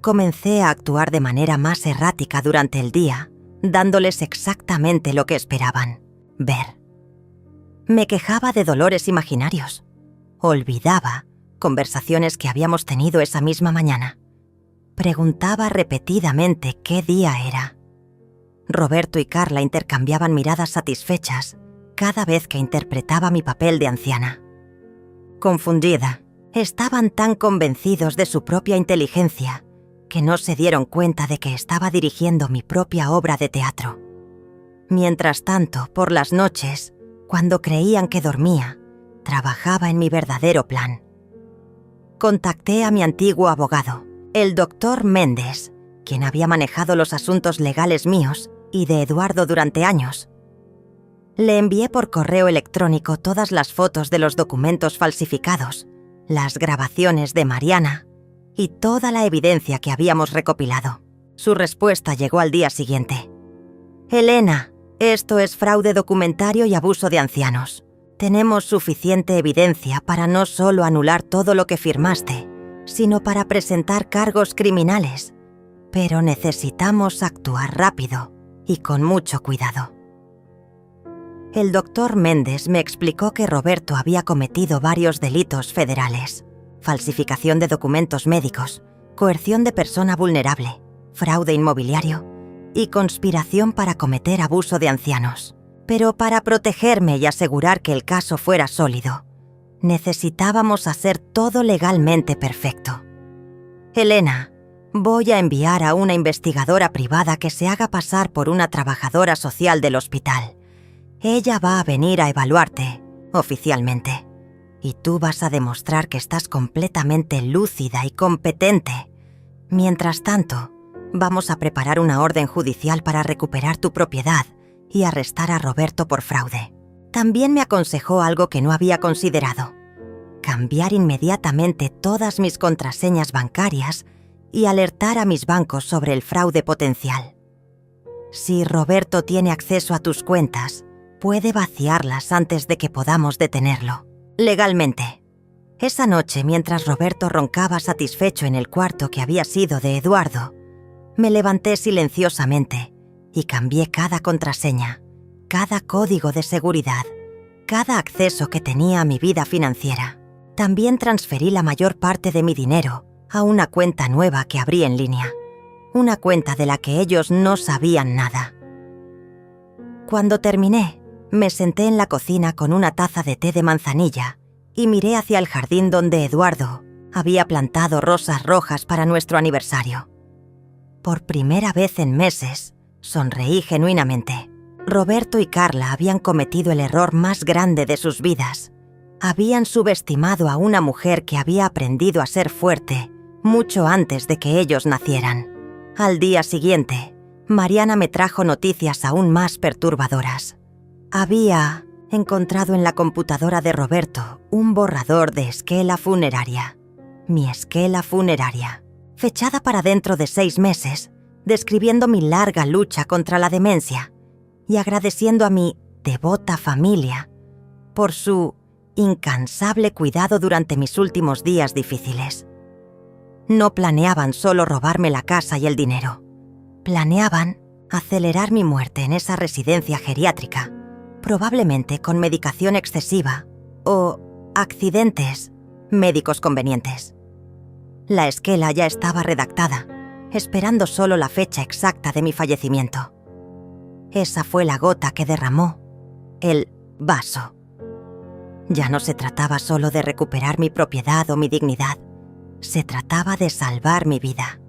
Comencé a actuar de manera más errática durante el día, dándoles exactamente lo que esperaban: ver. Me quejaba de dolores imaginarios. Olvidaba conversaciones que habíamos tenido esa misma mañana. Preguntaba repetidamente qué día era. Roberto y Carla intercambiaban miradas satisfechas cada vez que interpretaba mi papel de anciana. Confundida, estaban tan convencidos de su propia inteligencia que no se dieron cuenta de que estaba dirigiendo mi propia obra de teatro. Mientras tanto, por las noches, cuando creían que dormía, trabajaba en mi verdadero plan. Contacté a mi antiguo abogado, el doctor Méndez, quien había manejado los asuntos legales míos y de Eduardo durante años. Le envié por correo electrónico todas las fotos de los documentos falsificados, las grabaciones de Mariana y toda la evidencia que habíamos recopilado. Su respuesta llegó al día siguiente. «Elena, esto es fraude documentario y abuso de ancianos. Tenemos suficiente evidencia para no solo anular todo lo que firmaste, sino para presentar cargos criminales. Pero necesitamos actuar rápido y con mucho cuidado». El doctor Méndez me explicó que Roberto había cometido varios delitos federales: falsificación de documentos médicos, coerción de persona vulnerable, fraude inmobiliario y conspiración para cometer abuso de ancianos. Pero para protegerme y asegurar que el caso fuera sólido, necesitábamos hacer todo legalmente perfecto. «Elena, voy a enviar a una investigadora privada que se haga pasar por una trabajadora social del hospital. Ella va a venir a evaluarte, oficialmente, y tú vas a demostrar que estás completamente lúcida y competente. Mientras tanto, vamos a preparar una orden judicial para recuperar tu propiedad y arrestar a Roberto por fraude». También me aconsejó algo que no había considerado: cambiar inmediatamente todas mis contraseñas bancarias y alertar a mis bancos sobre el fraude potencial. Si Roberto tiene acceso a tus cuentas, puede vaciarlas antes de que podamos detenerlo, legalmente. Esa noche, mientras Roberto roncaba satisfecho en el cuarto que había sido de Eduardo, me levanté silenciosamente y cambié cada contraseña, cada código de seguridad, cada acceso que tenía a mi vida financiera. También transferí la mayor parte de mi dinero a una cuenta nueva que abrí en línea, una cuenta de la que ellos no sabían nada. Cuando terminé, me senté en la cocina con una taza de té de manzanilla y miré hacia el jardín donde Eduardo había plantado rosas rojas para nuestro aniversario. Por primera vez en meses, sonreí genuinamente. Roberto y Carla habían cometido el error más grande de sus vidas. Habían subestimado a una mujer que había aprendido a ser fuerte mucho antes de que ellos nacieran. Al día siguiente, Mariana me trajo noticias aún más perturbadoras. Había encontrado en la computadora de Roberto un borrador de esquela funeraria. Mi esquela funeraria, fechada para dentro de 6 meses, describiendo mi larga lucha contra la demencia y agradeciendo a mi devota familia por su incansable cuidado durante mis últimos días difíciles. No planeaban solo robarme la casa y el dinero. Planeaban acelerar mi muerte en esa residencia geriátrica, probablemente con medicación excesiva o accidentes médicos convenientes. La esquela ya estaba redactada, esperando solo la fecha exacta de mi fallecimiento. Esa fue la gota que derramó el vaso. Ya no se trataba solo de recuperar mi propiedad o mi dignidad, se trataba de salvar mi vida.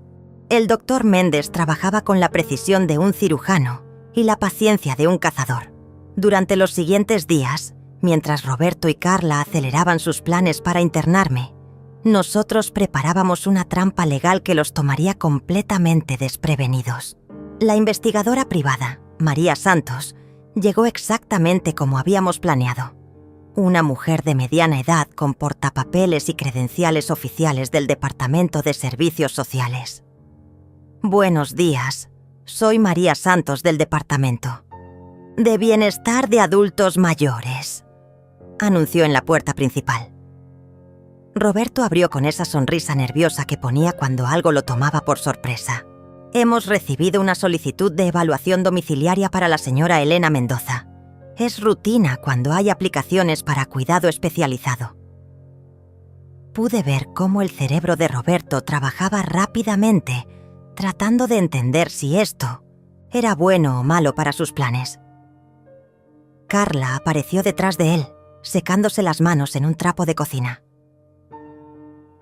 El doctor Méndez trabajaba con la precisión de un cirujano y la paciencia de un cazador. Durante los siguientes días, mientras Roberto y Carla aceleraban sus planes para internarme, nosotros preparábamos una trampa legal que los tomaría completamente desprevenidos. La investigadora privada, María Santos, llegó exactamente como habíamos planeado. Una mujer de mediana edad con portapapeles y credenciales oficiales del Departamento de Servicios Sociales. Buenos días, soy María Santos del Departamento de Bienestar de Adultos Mayores, anunció en la puerta principal. Roberto abrió con esa sonrisa nerviosa que ponía cuando algo lo tomaba por sorpresa. Hemos recibido una solicitud de evaluación domiciliaria para la señora Elena Mendoza. Es rutina cuando hay aplicaciones para cuidado especializado. Pude ver cómo el cerebro de Roberto trabajaba rápidamente, tratando de entender si esto era bueno o malo para sus planes. Carla apareció detrás de él, secándose las manos en un trapo de cocina.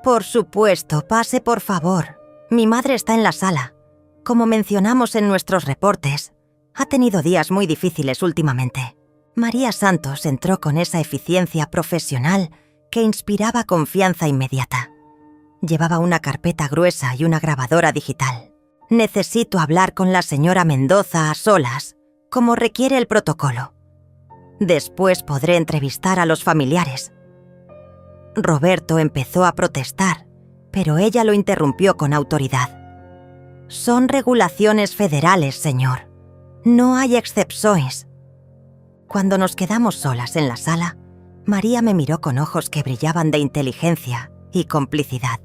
Por supuesto, pase por favor. Mi madre está en la sala. Como mencionamos en nuestros reportes, ha tenido días muy difíciles últimamente. María Santos entró con esa eficiencia profesional que inspiraba confianza inmediata. Llevaba una carpeta gruesa y una grabadora digital. Necesito hablar con la señora Mendoza a solas, como requiere el protocolo. Después podré entrevistar a los familiares. Roberto empezó a protestar, pero ella lo interrumpió con autoridad. Son regulaciones federales, señor. No hay excepciones. Cuando nos quedamos solas en la sala, María me miró con ojos que brillaban de inteligencia y complicidad.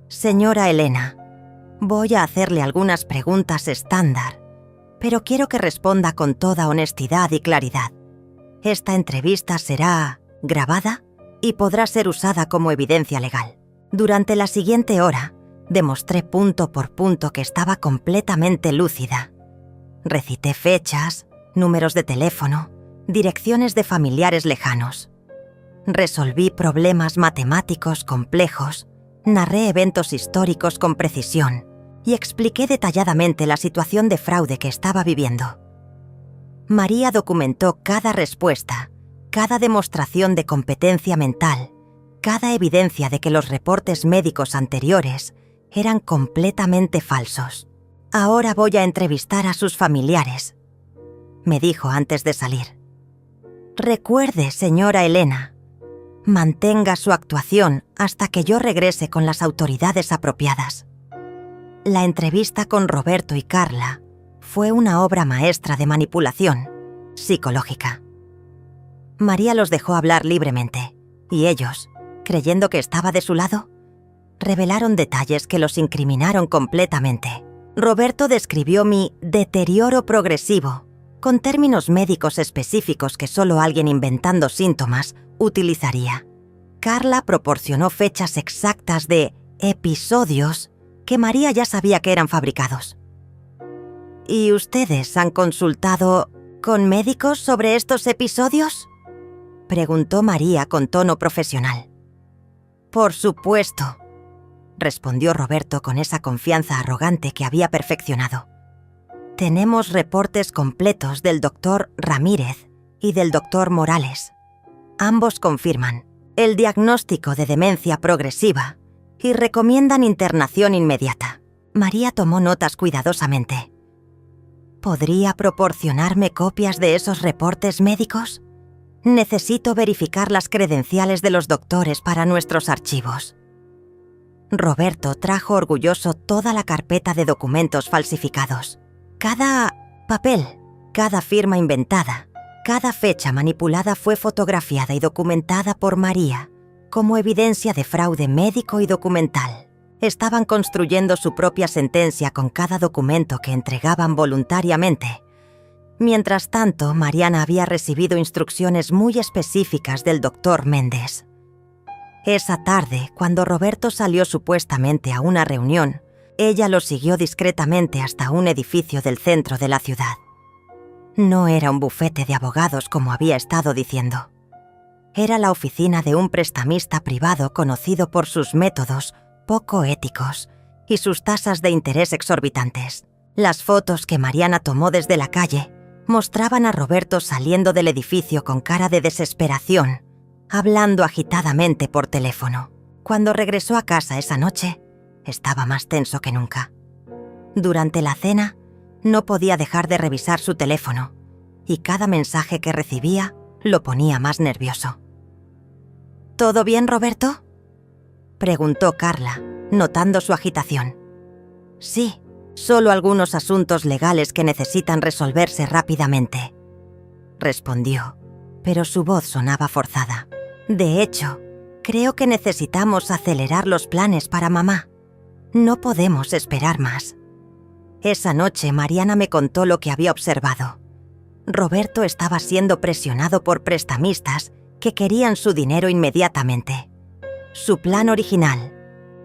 Señora Elena, voy a hacerle algunas preguntas estándar, pero quiero que responda con toda honestidad y claridad. Esta entrevista será grabada y podrá ser usada como evidencia legal. Durante la siguiente hora, demostré punto por punto que estaba completamente lúcida. Recité fechas, números de teléfono, direcciones de familiares lejanos. Resolví problemas matemáticos complejos, narré eventos históricos con precisión y expliqué detalladamente la situación de fraude que estaba viviendo. María documentó cada respuesta, cada demostración de competencia mental, cada evidencia de que los reportes médicos anteriores eran completamente falsos. Ahora voy a entrevistar a sus familiares, me dijo antes de salir. Recuerde, señora Elena, mantenga su actuación hasta que yo regrese con las autoridades apropiadas. La entrevista con Roberto y Carla fue una obra maestra de manipulación psicológica. María los dejó hablar libremente, y ellos, creyendo que estaba de su lado, revelaron detalles que los incriminaron completamente. Roberto describió mi deterioro progresivo, con términos médicos específicos que solo alguien inventando síntomas utilizaría. Carla proporcionó fechas exactas de episodios que María ya sabía que eran fabricados. ¿Y ustedes han consultado con médicos sobre estos episodios?, preguntó María con tono profesional. Por supuesto, respondió Roberto con esa confianza arrogante que había perfeccionado. Tenemos reportes completos del doctor Ramírez y del doctor Morales. Ambos confirman el diagnóstico de demencia progresiva y recomiendan internación inmediata. María tomó notas cuidadosamente. ¿Podría proporcionarme copias de esos reportes médicos? Necesito verificar las credenciales de los doctores para nuestros archivos. Roberto trajo orgulloso toda la carpeta de documentos falsificados. Cada papel, cada firma inventada, Cada fecha manipulada fue fotografiada y documentada por María como evidencia de fraude médico y documental. Estaban construyendo su propia sentencia con cada documento que entregaban voluntariamente. Mientras tanto, Mariana había recibido instrucciones muy específicas del doctor Méndez. Esa tarde, cuando Roberto salió supuestamente a una reunión, ella lo siguió discretamente hasta un edificio del centro de la ciudad. No era un bufete de abogados como había estado diciendo. Era la oficina de un prestamista privado conocido por sus métodos poco éticos y sus tasas de interés exorbitantes. Las fotos que Mariana tomó desde la calle mostraban a Roberto saliendo del edificio con cara de desesperación, hablando agitadamente por teléfono. Cuando regresó a casa esa noche, estaba más tenso que nunca. Durante la cena, no podía dejar de revisar su teléfono, y cada mensaje que recibía lo ponía más nervioso. ¿Todo bien, Roberto?, preguntó Carla, notando su agitación. Sí, solo algunos asuntos legales que necesitan resolverse rápidamente, respondió, pero su voz sonaba forzada. De hecho, creo que necesitamos acelerar los planes para mamá. No podemos esperar más. Esa noche Mariana me contó lo que había observado. Roberto estaba siendo presionado por prestamistas que querían su dinero inmediatamente. Su plan original,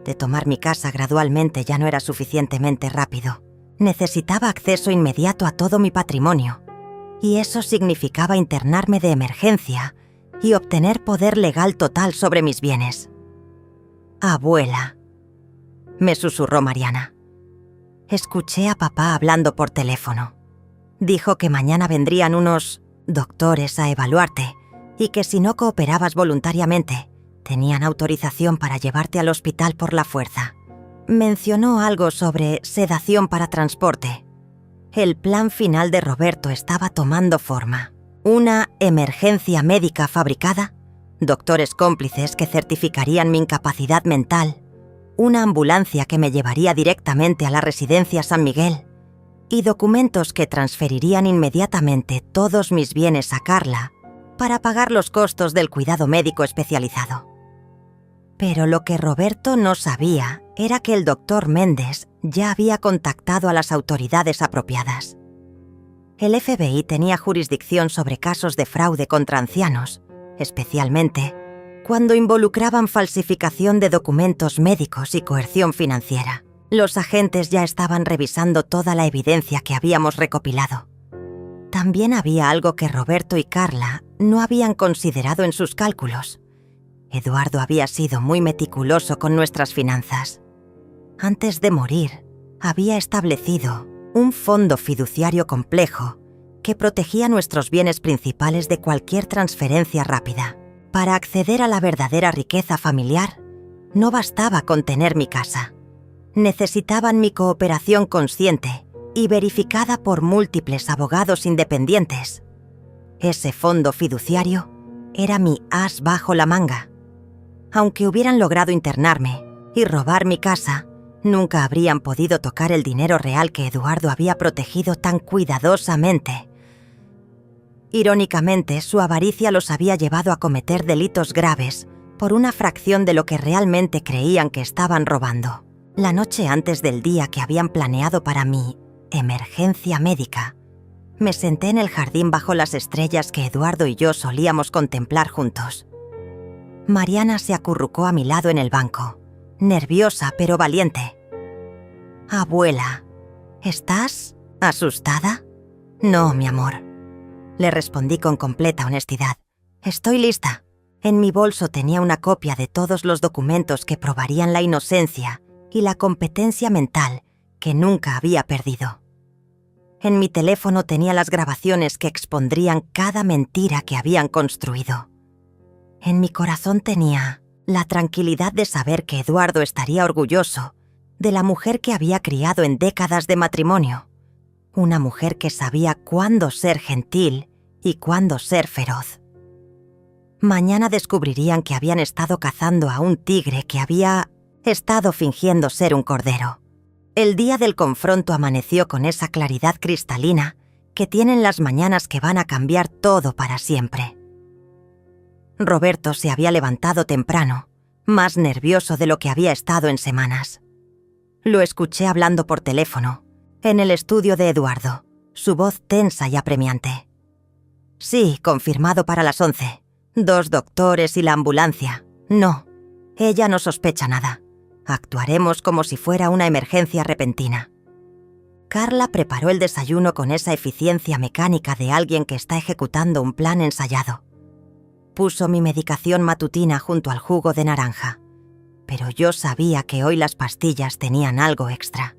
de tomar mi casa gradualmente, ya no era suficientemente rápido. Necesitaba acceso inmediato a todo mi patrimonio, y eso significaba internarme de emergencia y obtener poder legal total sobre mis bienes. Abuela, me susurró Mariana. Escuché a papá hablando por teléfono. Dijo que mañana vendrían unos doctores a evaluarte y que si no cooperabas voluntariamente, tenían autorización para llevarte al hospital por la fuerza. Mencionó algo sobre sedación para transporte. El plan final de Roberto estaba tomando forma. Una emergencia médica fabricada, doctores cómplices que certificarían mi incapacidad mental, una ambulancia que me llevaría directamente a la residencia San Miguel y documentos que transferirían inmediatamente todos mis bienes a Carla para pagar los costos del cuidado médico especializado. Pero lo que Roberto no sabía era que el doctor Méndez ya había contactado a las autoridades apropiadas. El FBI tenía jurisdicción sobre casos de fraude contra ancianos, especialmente cuando involucraban falsificación de documentos médicos y coerción financiera. Los agentes ya estaban revisando toda la evidencia que habíamos recopilado. También había algo que Roberto y Carla no habían considerado en sus cálculos. Eduardo había sido muy meticuloso con nuestras finanzas. Antes de morir, había establecido un fondo fiduciario complejo que protegía nuestros bienes principales de cualquier transferencia rápida. Para acceder a la verdadera riqueza familiar, no bastaba con tener mi casa. Necesitaban mi cooperación consciente y verificada por múltiples abogados independientes. Ese fondo fiduciario era mi as bajo la manga. Aunque hubieran logrado internarme y robar mi casa, nunca habrían podido tocar el dinero real que Eduardo había protegido tan cuidadosamente. Irónicamente, su avaricia los había llevado a cometer delitos graves por una fracción de lo que realmente creían que estaban robando. La noche antes del día que habían planeado para mi emergencia médica, me senté en el jardín bajo las estrellas que Eduardo y yo solíamos contemplar juntos. Mariana se acurrucó a mi lado en el banco, nerviosa pero valiente. «Abuela, ¿estás asustada?» «No, mi amor», le respondí con completa honestidad. «Estoy lista». En mi bolso tenía una copia de todos los documentos que probarían la inocencia y la competencia mental que nunca había perdido. En mi teléfono tenía las grabaciones que expondrían cada mentira que habían construido. En mi corazón tenía la tranquilidad de saber que Eduardo estaría orgulloso de la mujer que había criado en décadas de matrimonio, una mujer que sabía cuándo ser gentil y cuándo ser feroz. Mañana descubrirían que habían estado cazando a un tigre que había estado fingiendo ser un cordero. El día del confronto amaneció con esa claridad cristalina que tienen las mañanas que van a cambiar todo para siempre. Roberto se había levantado temprano, más nervioso de lo que había estado en semanas. Lo escuché hablando por teléfono, en el estudio de Eduardo, su voz tensa y apremiante. Sí, confirmado para las 11. 2 doctores y la ambulancia. No, ella no sospecha nada. Actuaremos como si fuera una emergencia repentina. Carla preparó el desayuno con esa eficiencia mecánica de alguien que está ejecutando un plan ensayado. Puso mi medicación matutina junto al jugo de naranja, pero yo sabía que hoy las pastillas tenían algo extra.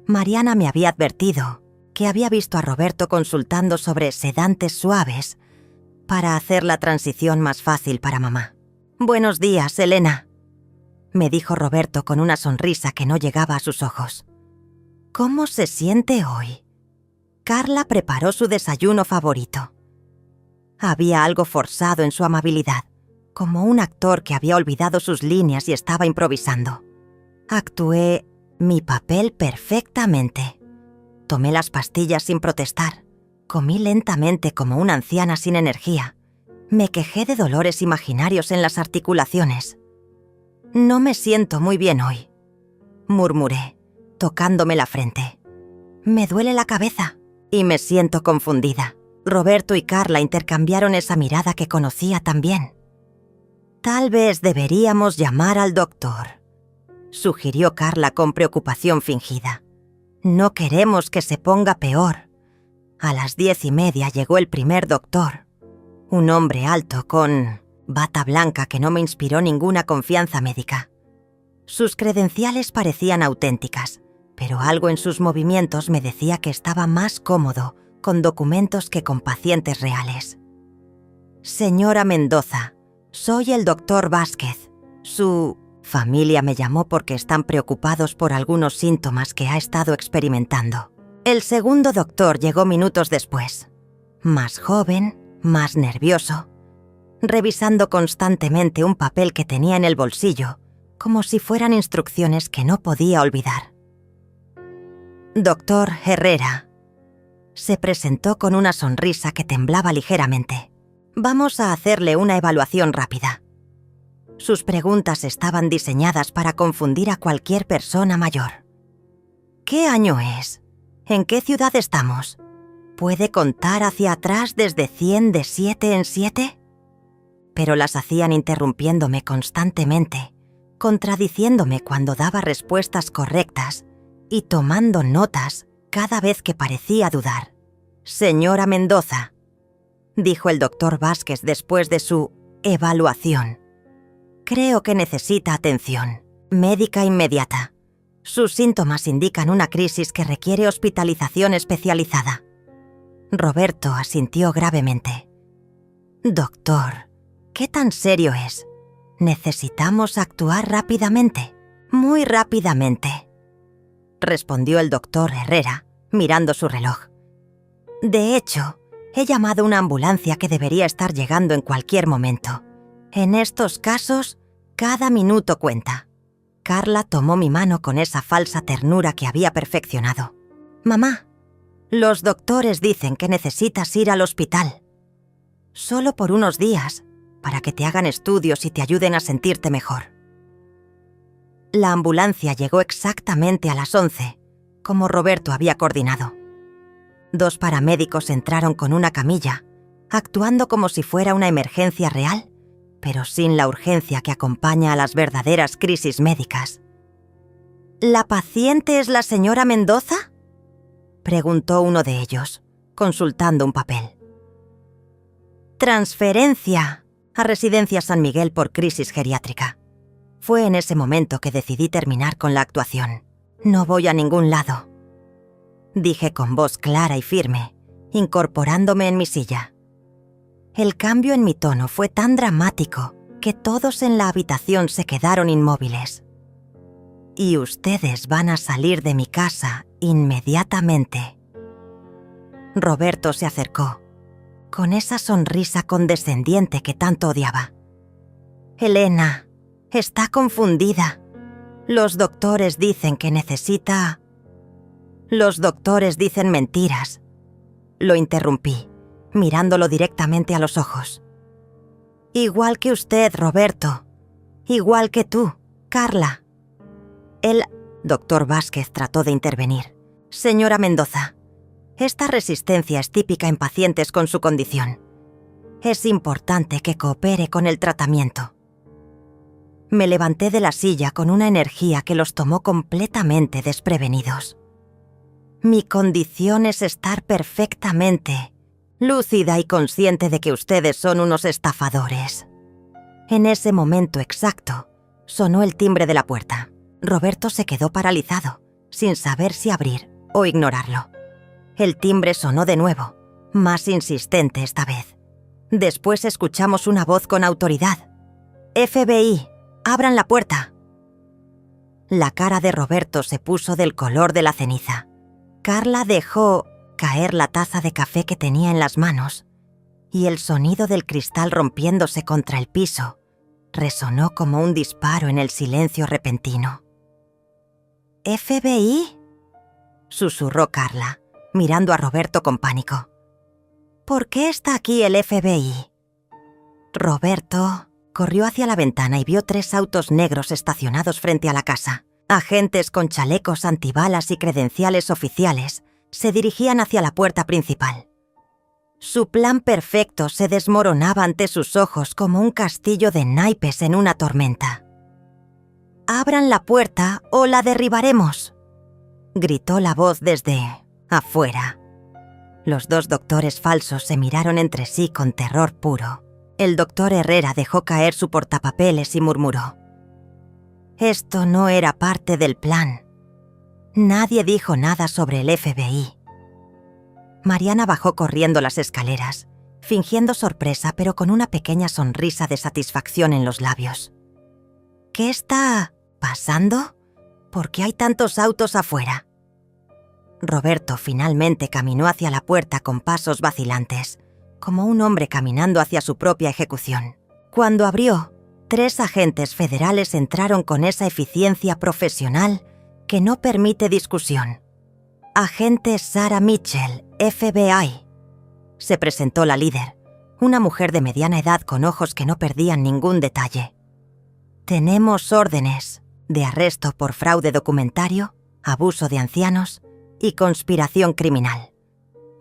Mariana me había advertido que había visto a Roberto consultando sobre sedantes suaves para hacer la transición más fácil para mamá. «Buenos días, Elena», me dijo Roberto con una sonrisa que no llegaba a sus ojos. «¿Cómo se siente hoy?» Carla preparó su desayuno favorito. Había algo forzado en su amabilidad, como un actor que había olvidado sus líneas y estaba improvisando. Actué mi papel perfectamente. Tomé las pastillas sin protestar. Comí lentamente como una anciana sin energía. Me quejé de dolores imaginarios en las articulaciones. «No me siento muy bien hoy», murmuré, tocándome la frente. «Me duele la cabeza y me siento confundida». Roberto y Carla intercambiaron esa mirada que conocía tan bien. «Tal vez deberíamos llamar al doctor», sugirió Carla con preocupación fingida. «No queremos que se ponga peor». A las 10:30 llegó el primer doctor, un hombre alto con bata blanca que no me inspiró ninguna confianza médica. Sus credenciales parecían auténticas, pero algo en sus movimientos me decía que estaba más cómodo con documentos que con pacientes reales. «Señora Mendoza, soy el doctor Vázquez. Su familia me llamó porque están preocupados por algunos síntomas que ha estado experimentando». El segundo doctor llegó minutos después, más joven, más nervioso, revisando constantemente un papel que tenía en el bolsillo, como si fueran instrucciones que no podía olvidar. «Doctor Herrera», se presentó con una sonrisa que temblaba ligeramente. «Vamos a hacerle una evaluación rápida». Sus preguntas estaban diseñadas para confundir a cualquier persona mayor. «¿Qué año es? ¿En qué ciudad estamos? ¿Puede contar hacia atrás desde 100 de 7 en 7? Pero las hacían interrumpiéndome constantemente, contradiciéndome cuando daba respuestas correctas y tomando notas cada vez que parecía dudar. «Señora Mendoza», dijo el doctor Vázquez después de su evaluación, «creo que necesita atención médica inmediata. Sus síntomas indican una crisis que requiere hospitalización especializada». Roberto asintió gravemente. «Doctor, ¿qué tan serio es? Necesitamos actuar rápidamente, muy rápidamente», respondió el doctor Herrera, mirando su reloj. «De hecho, he llamado a una ambulancia que debería estar llegando en cualquier momento. En estos casos, cada minuto cuenta». Carla tomó mi mano con esa falsa ternura que había perfeccionado. «Mamá, los doctores dicen que necesitas ir al hospital. Solo por unos días, para que te hagan estudios y te ayuden a sentirte mejor». La ambulancia llegó exactamente a las 11, como Roberto había coordinado. 2 paramédicos entraron con una camilla, actuando como si fuera una emergencia real, pero sin la urgencia que acompaña a las verdaderas crisis médicas. «¿La paciente es la señora Mendoza?», preguntó uno de ellos, consultando un papel. «Transferencia a Residencia San Miguel por crisis geriátrica». Fue en ese momento que decidí terminar con la actuación. «No voy a ningún lado», dije con voz clara y firme, incorporándome en mi silla. El cambio en mi tono fue tan dramático que todos en la habitación se quedaron inmóviles. «Y ustedes van a salir de mi casa inmediatamente». Roberto se acercó, con esa sonrisa condescendiente que tanto odiaba. «Elena, está confundida. Los doctores dicen que necesita... Los doctores dicen mentiras. Lo interrumpí, mirándolo directamente a los ojos. Igual que usted, Roberto. Igual que tú, Carla. El doctor Vázquez trató de intervenir. Señora Mendoza, esta resistencia es típica en pacientes con su condición. Es importante que coopere con el tratamiento. Me levanté de la silla con una energía que los tomó completamente desprevenidos. Mi condición es estar perfectamente lúcida y consciente de que ustedes son unos estafadores. En ese momento exacto, sonó el timbre de la puerta. Roberto se quedó paralizado, sin saber si abrir o ignorarlo. El timbre sonó de nuevo, más insistente esta vez. Después escuchamos una voz con autoridad. «FBI, abran la puerta». La cara de Roberto se puso del color de la ceniza. Carla dejó caer la taza de café que tenía en las manos y el sonido del cristal rompiéndose contra el piso resonó como un disparo en el silencio repentino. «¿FBI?» susurró Carla, mirando a Roberto con pánico. «¿Por qué está aquí el FBI?» Roberto corrió hacia la ventana y vio 3 autos negros estacionados frente a la casa. Agentes con chalecos antibalas y credenciales oficiales se dirigían hacia la puerta principal. Su plan perfecto se desmoronaba ante sus ojos como un castillo de naipes en una tormenta. «Abran la puerta o la derribaremos», gritó la voz desde afuera. Los 2 doctores falsos se miraron entre sí con terror puro. El doctor Herrera dejó caer su portapapeles y murmuró: «Esto no era parte del plan. Nadie dijo nada sobre el FBI». Mariana bajó corriendo las escaleras, fingiendo sorpresa pero con una pequeña sonrisa de satisfacción en los labios. «¿Qué está pasando? ¿Por qué hay tantos autos afuera?» Roberto finalmente caminó hacia la puerta con pasos vacilantes, como un hombre caminando hacia su propia ejecución. Cuando abrió, 3 agentes federales entraron con esa eficiencia profesional que no permite discusión. «Agente Sarah Mitchell, FBI», se presentó la líder, una mujer de mediana edad con ojos que no perdían ningún detalle. «Tenemos órdenes de arresto por fraude documentario, abuso de ancianos y conspiración criminal».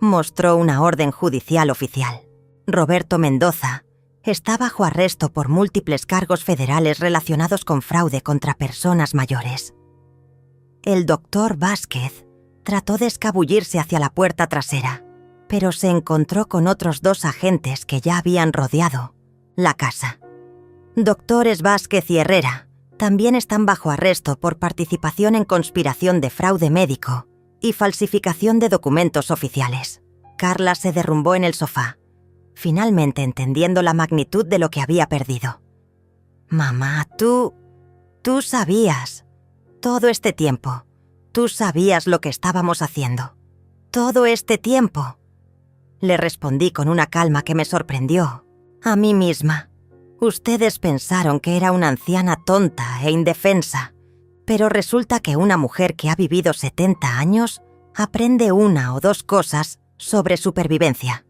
Mostró una orden judicial oficial. Roberto Mendoza está bajo arresto por múltiples cargos federales relacionados con fraude contra personas mayores. El doctor Vázquez trató de escabullirse hacia la puerta trasera, pero se encontró con otros 2 agentes que ya habían rodeado la casa. Doctores Vázquez y Herrera también están bajo arresto por participación en conspiración de fraude médico y falsificación de documentos oficiales. Carla se derrumbó en el sofá, finalmente entendiendo la magnitud de lo que había perdido. «Mamá, tú sabías. Todo este tiempo, tú sabías lo que estábamos haciendo. Todo este tiempo», le respondí con una calma que me sorprendió a mí misma. «Ustedes pensaron que era una anciana tonta e indefensa, pero resulta que una mujer que ha vivido 70 años aprende 1 o 2 cosas sobre supervivencia».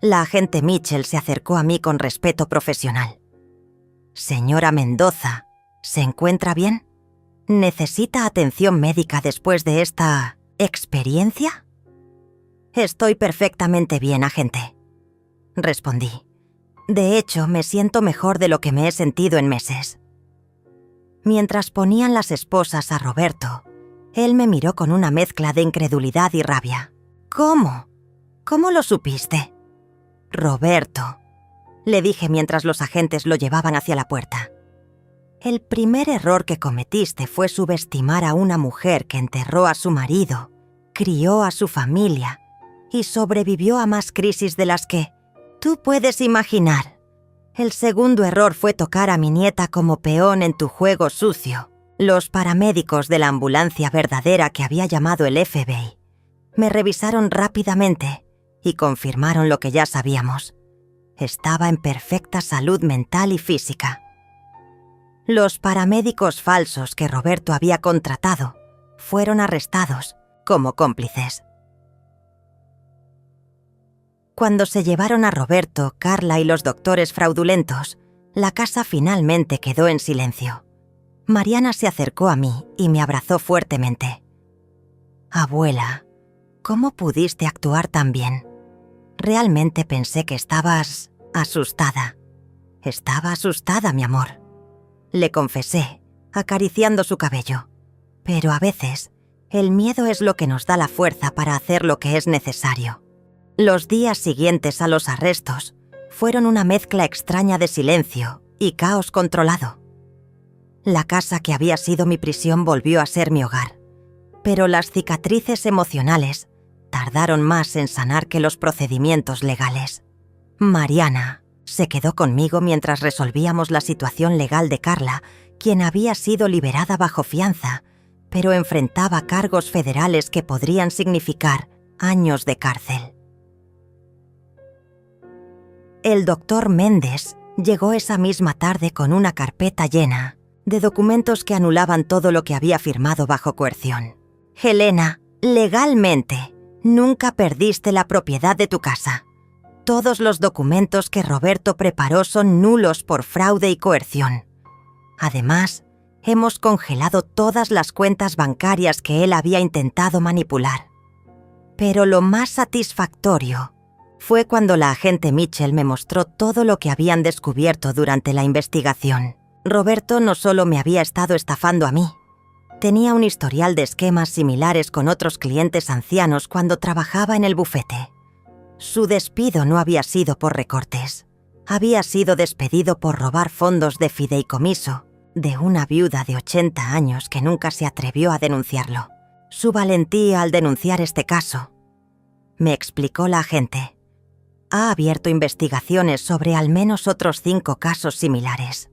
La agente Mitchell se acercó a mí con respeto profesional. «Señora Mendoza, ¿se encuentra bien? ¿Necesita atención médica después de esta experiencia?» «Estoy perfectamente bien, agente», respondí. «De hecho, me siento mejor de lo que me he sentido en meses». Mientras ponían las esposas a Roberto, él me miró con una mezcla de incredulidad y rabia. «¿Cómo? ¿Cómo lo supiste?» «Roberto», le dije mientras los agentes lo llevaban hacia la puerta. «El primer error que cometiste fue subestimar a una mujer que enterró a su marido, crió a su familia y sobrevivió a más crisis de las que tú puedes imaginar. El segundo error fue tocar a mi nieta como peón en tu juego sucio. Los paramédicos de la ambulancia verdadera que había llamado el FBI me revisaron rápidamente y confirmaron lo que ya sabíamos. Estaba en perfecta salud mental y física. Los paramédicos falsos que Roberto había contratado fueron arrestados como cómplices». Cuando se llevaron a Roberto, Carla y los doctores fraudulentos, la casa finalmente quedó en silencio. Mariana se acercó a mí y me abrazó fuertemente. «Abuela, ¿cómo pudiste actuar tan bien? Realmente pensé que estabas asustada». «Estaba asustada, mi amor», le confesé, acariciando su cabello. «Pero a veces, el miedo es lo que nos da la fuerza para hacer lo que es necesario». Los días siguientes a los arrestos fueron una mezcla extraña de silencio y caos controlado. La casa que había sido mi prisión volvió a ser mi hogar, pero las cicatrices emocionales tardaron más en sanar que los procedimientos legales. Mariana se quedó conmigo mientras resolvíamos la situación legal de Carla, quien había sido liberada bajo fianza, pero enfrentaba cargos federales que podrían significar años de cárcel. El doctor Méndez llegó esa misma tarde con una carpeta llena de documentos que anulaban todo lo que había firmado bajo coerción. «Helena, legalmente, nunca perdiste la propiedad de tu casa. Todos los documentos que Roberto preparó son nulos por fraude y coerción. Además, hemos congelado todas las cuentas bancarias que él había intentado manipular». Pero lo más satisfactorio fue cuando la agente Mitchell me mostró todo lo que habían descubierto durante la investigación. Roberto no solo me había estado estafando a mí, tenía un historial de esquemas similares con otros clientes ancianos cuando trabajaba en el bufete. Su despido no había sido por recortes. Había sido despedido por robar fondos de fideicomiso de una viuda de 80 años que nunca se atrevió a denunciarlo. Su valentía al denunciar este caso, me explicó la agente, ha abierto investigaciones sobre al menos otros 5 casos similares.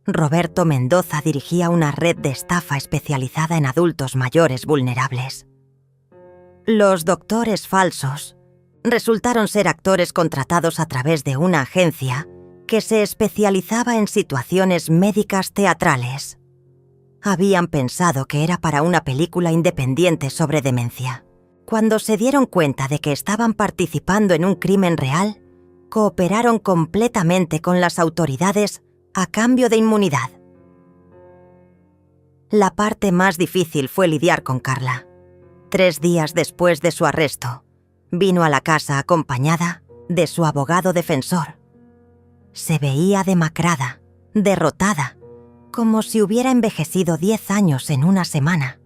Roberto Mendoza dirigía una red de estafa especializada en adultos mayores vulnerables. Los doctores falsos resultaron ser actores contratados a través de una agencia que se especializaba en situaciones médicas teatrales. Habían pensado que era para una película independiente sobre demencia. Cuando se dieron cuenta de que estaban participando en un crimen real, cooperaron completamente con las autoridades a cambio de inmunidad. La parte más difícil fue lidiar con Carla. 3 días después de su arresto, vino a la casa acompañada de su abogado defensor. Se veía demacrada, derrotada, como si hubiera envejecido 10 años en una semana.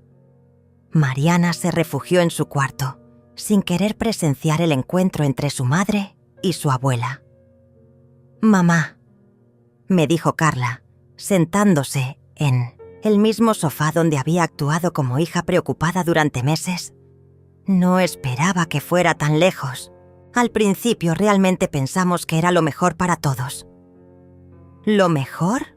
Mariana se refugió en su cuarto, sin querer presenciar el encuentro entre su madre y su abuela. «Mamá», me dijo Carla, sentándose en el mismo sofá donde había actuado como hija preocupada durante meses. «No esperaba que fuera tan lejos. Al principio realmente pensamos que era lo mejor para todos». «¿Lo mejor?»,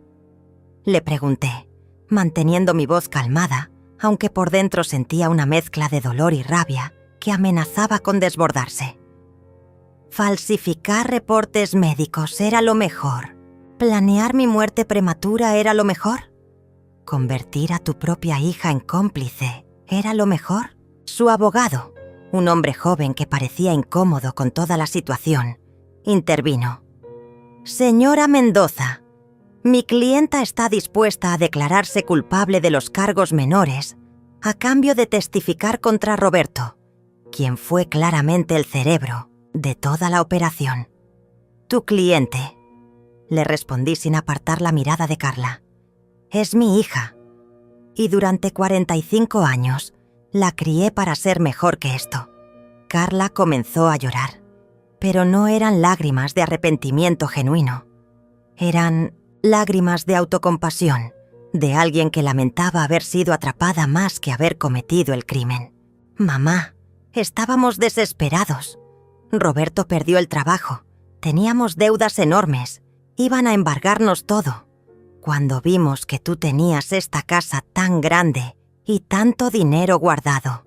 le pregunté, manteniendo mi voz calmada, aunque por dentro sentía una mezcla de dolor y rabia que amenazaba con desbordarse. «Falsificar reportes médicos era lo mejor. ¿Planear mi muerte prematura era lo mejor? ¿Convertir a tu propia hija en cómplice era lo mejor?» Su abogado, un hombre joven que parecía incómodo con toda la situación, intervino. «Señora Mendoza, mi clienta está dispuesta a declararse culpable de los cargos menores a cambio de testificar contra Roberto, quien fue claramente el cerebro de toda la operación». «Tu cliente», le respondí sin apartar la mirada de Carla, «es mi hija, y durante 45 años la crié para ser mejor que esto». Carla comenzó a llorar, pero no eran lágrimas de arrepentimiento genuino. Eran lágrimas de autocompasión, de alguien que lamentaba haber sido atrapada más que haber cometido el crimen. «Mamá, estábamos desesperados. Roberto perdió el trabajo, teníamos deudas enormes, iban a embargarnos todo. Cuando vimos que tú tenías esta casa tan grande y tanto dinero guardado.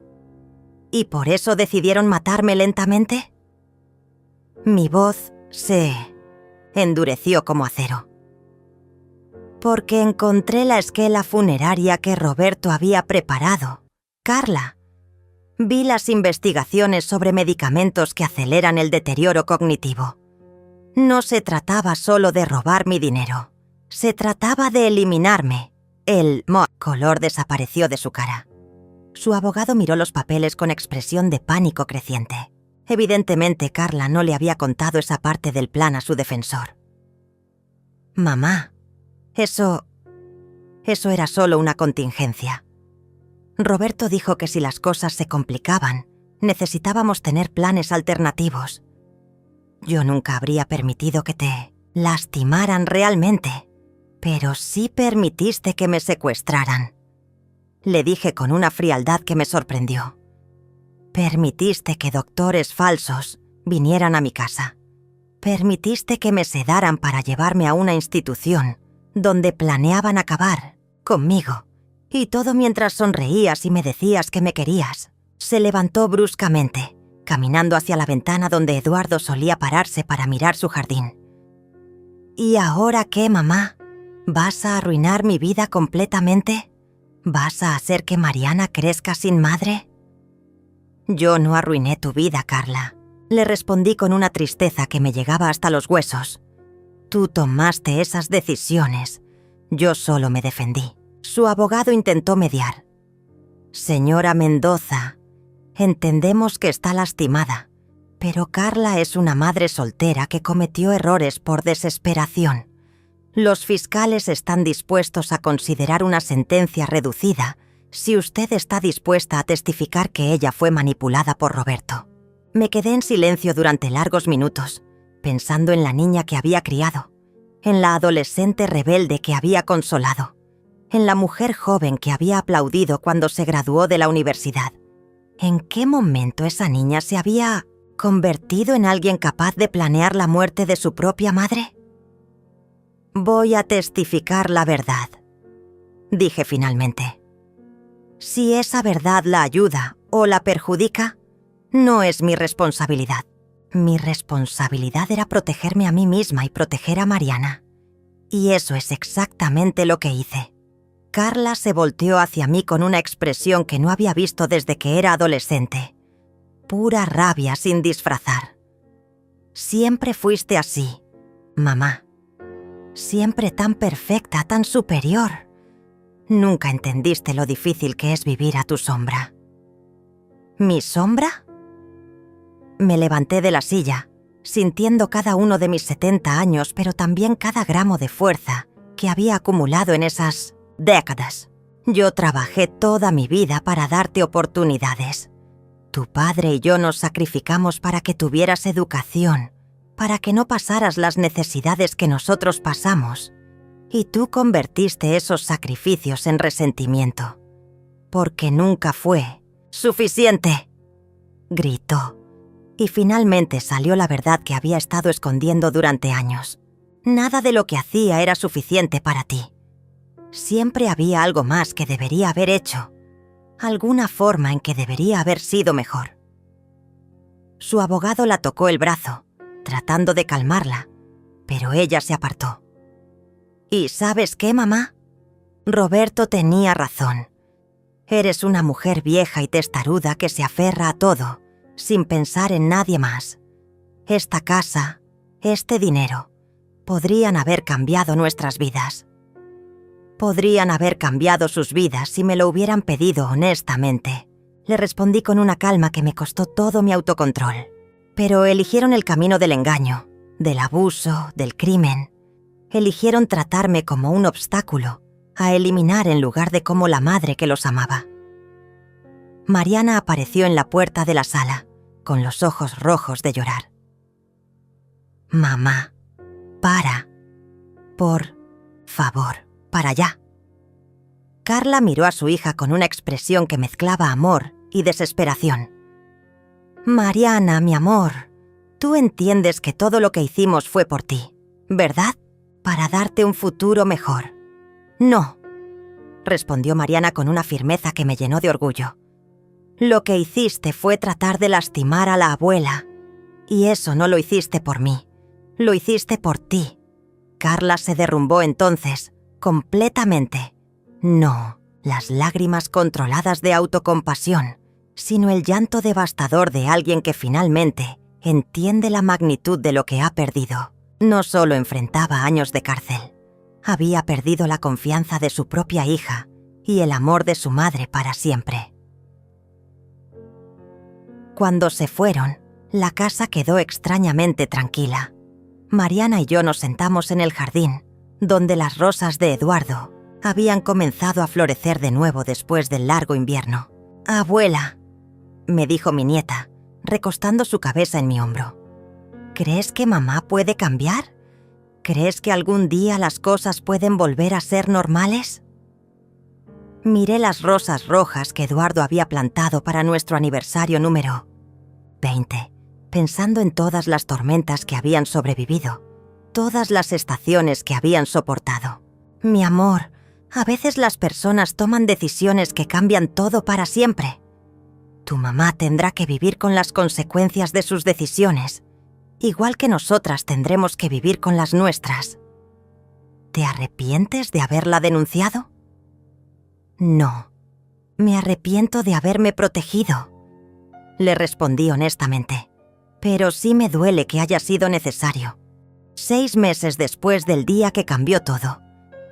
¿Y por eso decidieron matarme lentamente?» Mi voz se endureció como acero. «Porque encontré la esquela funeraria que Roberto había preparado. Carla, Vi las investigaciones sobre medicamentos que aceleran el deterioro cognitivo. No se trataba solo de robar mi dinero. Se trataba de eliminarme. El color desapareció de su cara. Su abogado miró los papeles con expresión de pánico creciente. Evidentemente, Carla no le había contado esa parte del plan a su defensor. Mamá, eso era solo una contingencia. Roberto dijo que si las cosas se complicaban, necesitábamos tener planes alternativos. Yo nunca habría permitido que te lastimaran realmente, pero sí permitiste que me secuestraran. Le dije con una frialdad que me sorprendió. Permitiste que doctores falsos vinieran a mi casa. Permitiste que me sedaran para llevarme a una institución donde planeaban acabar conmigo. Y todo mientras sonreías y me decías que me querías. Se levantó bruscamente, caminando hacia la ventana donde Eduardo solía pararse para mirar su jardín. ¿Y ahora qué, mamá? ¿Vas a arruinar mi vida completamente? ¿Vas a hacer que Mariana crezca sin madre? Yo no arruiné tu vida, Carla. Le respondí con una tristeza que me llegaba hasta los huesos. Tú tomaste esas decisiones. Yo solo me defendí. Su abogado intentó mediar. Señora Mendoza, entendemos que está lastimada, pero Carla es una madre soltera que cometió errores por desesperación. Los fiscales están dispuestos a considerar una sentencia reducida si usted está dispuesta a testificar que ella fue manipulada por Roberto. Me quedé en silencio durante largos minutos, pensando en la niña que había criado, en la adolescente rebelde que había consolado, en la mujer joven que había aplaudido cuando se graduó de la universidad. ¿En qué momento esa niña se había convertido en alguien capaz de planear la muerte de su propia madre? Voy a testificar la verdad, dije finalmente. Si esa verdad la ayuda o la perjudica, no es mi responsabilidad. Mi responsabilidad era protegerme a mí misma y proteger a Mariana. Y eso es exactamente lo que hice. Carla se volteó hacia mí con una expresión que no había visto desde que era adolescente. Pura rabia sin disfrazar. Siempre fuiste así, mamá. Siempre tan perfecta, tan superior. Nunca entendiste lo difícil que es vivir a tu sombra. ¿Mi sombra? Me levanté de la silla, sintiendo cada uno de mis 70 años, pero también cada gramo de fuerza que había acumulado en esas décadas. Yo trabajé toda mi vida para darte oportunidades. Tu padre y yo nos sacrificamos para que tuvieras educación, para que no pasaras las necesidades que nosotros pasamos. Y tú convertiste esos sacrificios en resentimiento. Porque nunca fue suficiente, gritó. Y finalmente salió la verdad que había estado escondiendo durante años. Nada de lo que hacía era suficiente para ti. Siempre había algo más que debería haber hecho, alguna forma en que debería haber sido mejor. Su abogado la tocó el brazo, tratando de calmarla, pero ella se apartó. ¿Y sabes qué, mamá? Roberto tenía razón. Eres una mujer vieja y testaruda que se aferra a todo, sin pensar en nadie más. Esta casa, este dinero, podrían haber cambiado nuestras vidas. Podrían haber cambiado sus vidas si me lo hubieran pedido honestamente. Le respondí con una calma que me costó todo mi autocontrol. Pero eligieron el camino del engaño, del abuso, del crimen. Eligieron tratarme como un obstáculo, a eliminar en lugar de como la madre que los amaba. Mariana apareció en la puerta de la sala, con los ojos rojos de llorar. Mamá, para. Por favor. Para allá. Carla miró a su hija con una expresión que mezclaba amor y desesperación. Mariana, mi amor, tú entiendes que todo lo que hicimos fue por ti, ¿verdad? Para darte un futuro mejor. No, respondió Mariana con una firmeza que me llenó de orgullo. Lo que hiciste fue tratar de lastimar a la abuela, y eso no lo hiciste por mí, lo hiciste por ti. Carla se derrumbó entonces, completamente. No, las lágrimas controladas de autocompasión, sino el llanto devastador de alguien que finalmente entiende la magnitud de lo que ha perdido. No solo enfrentaba años de cárcel, había perdido la confianza de su propia hija y el amor de su madre para siempre. Cuando se fueron, la casa quedó extrañamente tranquila. Mariana y yo nos sentamos en el jardín, donde las rosas de Eduardo habían comenzado a florecer de nuevo después del largo invierno. «Abuela», me dijo mi nieta, recostando su cabeza en mi hombro. «¿Crees que mamá puede cambiar? ¿Crees que algún día las cosas pueden volver a ser normales?» Miré las rosas rojas que Eduardo había plantado para nuestro aniversario número 20, pensando en todas las tormentas que habían sobrevivido, todas las estaciones que habían soportado. «Mi amor, a veces las personas toman decisiones que cambian todo para siempre. Tu mamá tendrá que vivir con las consecuencias de sus decisiones, igual que nosotras tendremos que vivir con las nuestras. ¿Te arrepientes de haberla denunciado?» «No, me arrepiento de haberme protegido», le respondí honestamente. «Pero sí me duele que haya sido necesario». 6 meses después del día que cambió todo,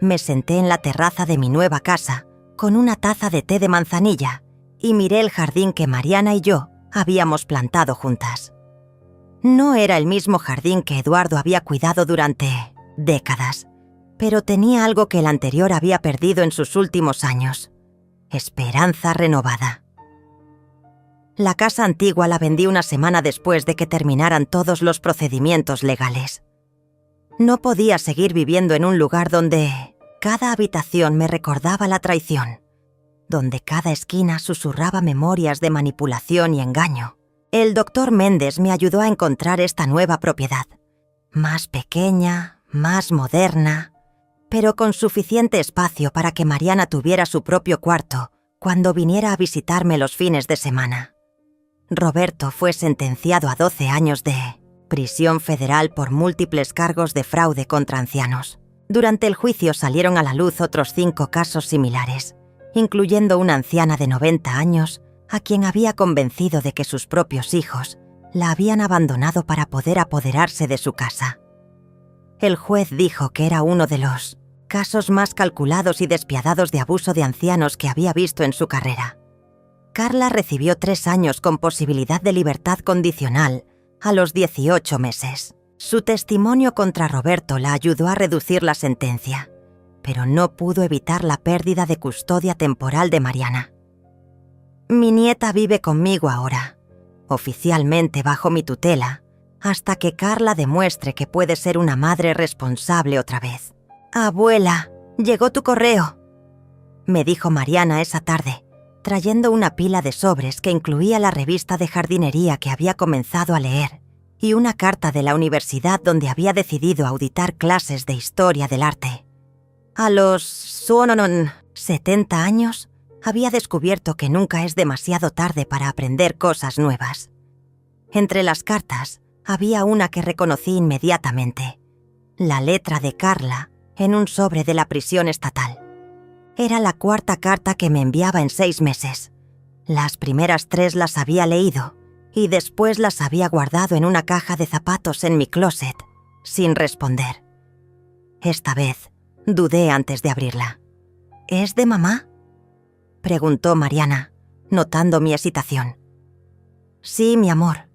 me senté en la terraza de mi nueva casa con una taza de té de manzanilla y miré el jardín que Mariana y yo habíamos plantado juntas. No era el mismo jardín que Eduardo había cuidado durante décadas, pero tenía algo que el anterior había perdido en sus últimos años: esperanza renovada. La casa antigua la vendí una semana después de que terminaran todos los procedimientos legales. No podía seguir viviendo en un lugar donde cada habitación me recordaba la traición, donde cada esquina susurraba memorias de manipulación y engaño. El doctor Méndez me ayudó a encontrar esta nueva propiedad, más pequeña, más moderna, pero con suficiente espacio para que Mariana tuviera su propio cuarto cuando viniera a visitarme los fines de semana. Roberto fue sentenciado a 12 años de prisión federal por múltiples cargos de fraude contra ancianos. Durante el juicio salieron a la luz otros 5 casos similares, incluyendo una anciana de 90 años a quien había convencido de que sus propios hijos la habían abandonado para poder apoderarse de su casa. El juez dijo que era uno de los casos más calculados y despiadados de abuso de ancianos que había visto en su carrera. Carla recibió 3 años con posibilidad de libertad condicional a los 18 meses. Su testimonio contra Roberto la ayudó a reducir la sentencia, pero no pudo evitar la pérdida de custodia temporal de Mariana. Mi nieta vive conmigo ahora, oficialmente bajo mi tutela, hasta que Carla demuestre que puede ser una madre responsable otra vez. «Abuela, llegó tu correo», me dijo Mariana esa tarde, trayendo una pila de sobres que incluía la revista de jardinería que había comenzado a leer y una carta de la universidad donde había decidido auditar clases de historia del arte. A los 70 años, había descubierto que nunca es demasiado tarde para aprender cosas nuevas. Entre las cartas, había una que reconocí inmediatamente: la letra de Carla en un sobre de la prisión estatal. Era la 4ª carta que me enviaba en 6 meses. Las primeras 3 las había leído y después las había guardado en una caja de zapatos en mi closet, sin responder. Esta vez, dudé antes de abrirla. «¿Es de mamá?», preguntó Mariana, notando mi hesitación. «Sí, mi amor.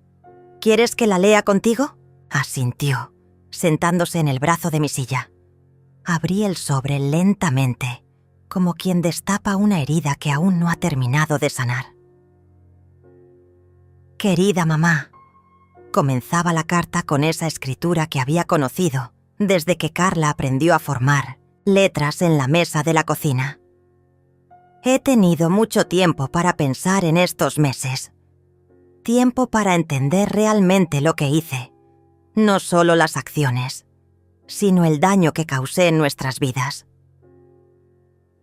¿Quieres que la lea contigo?», asintió, sentándose en el brazo de mi silla. Abrí el sobre lentamente, como quien destapa una herida que aún no ha terminado de sanar. «Querida mamá», comenzaba la carta con esa escritura que había conocido desde que Carla aprendió a formar letras en la mesa de la cocina. «He tenido mucho tiempo para pensar en estos meses. Tiempo para entender realmente lo que hice, no solo las acciones, sino el daño que causé en nuestras vidas».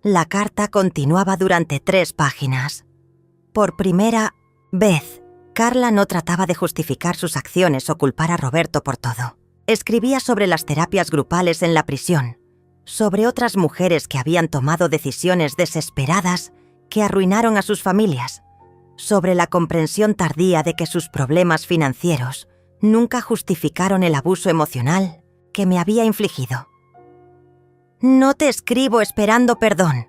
La carta continuaba durante 3 páginas. Por primera vez, Carla no trataba de justificar sus acciones o culpar a Roberto por todo. Escribía sobre las terapias grupales en la prisión, sobre otras mujeres que habían tomado decisiones desesperadas que arruinaron a sus familias, sobre la comprensión tardía de que sus problemas financieros nunca justificaron el abuso emocional que me había infligido. «No te escribo esperando perdón»,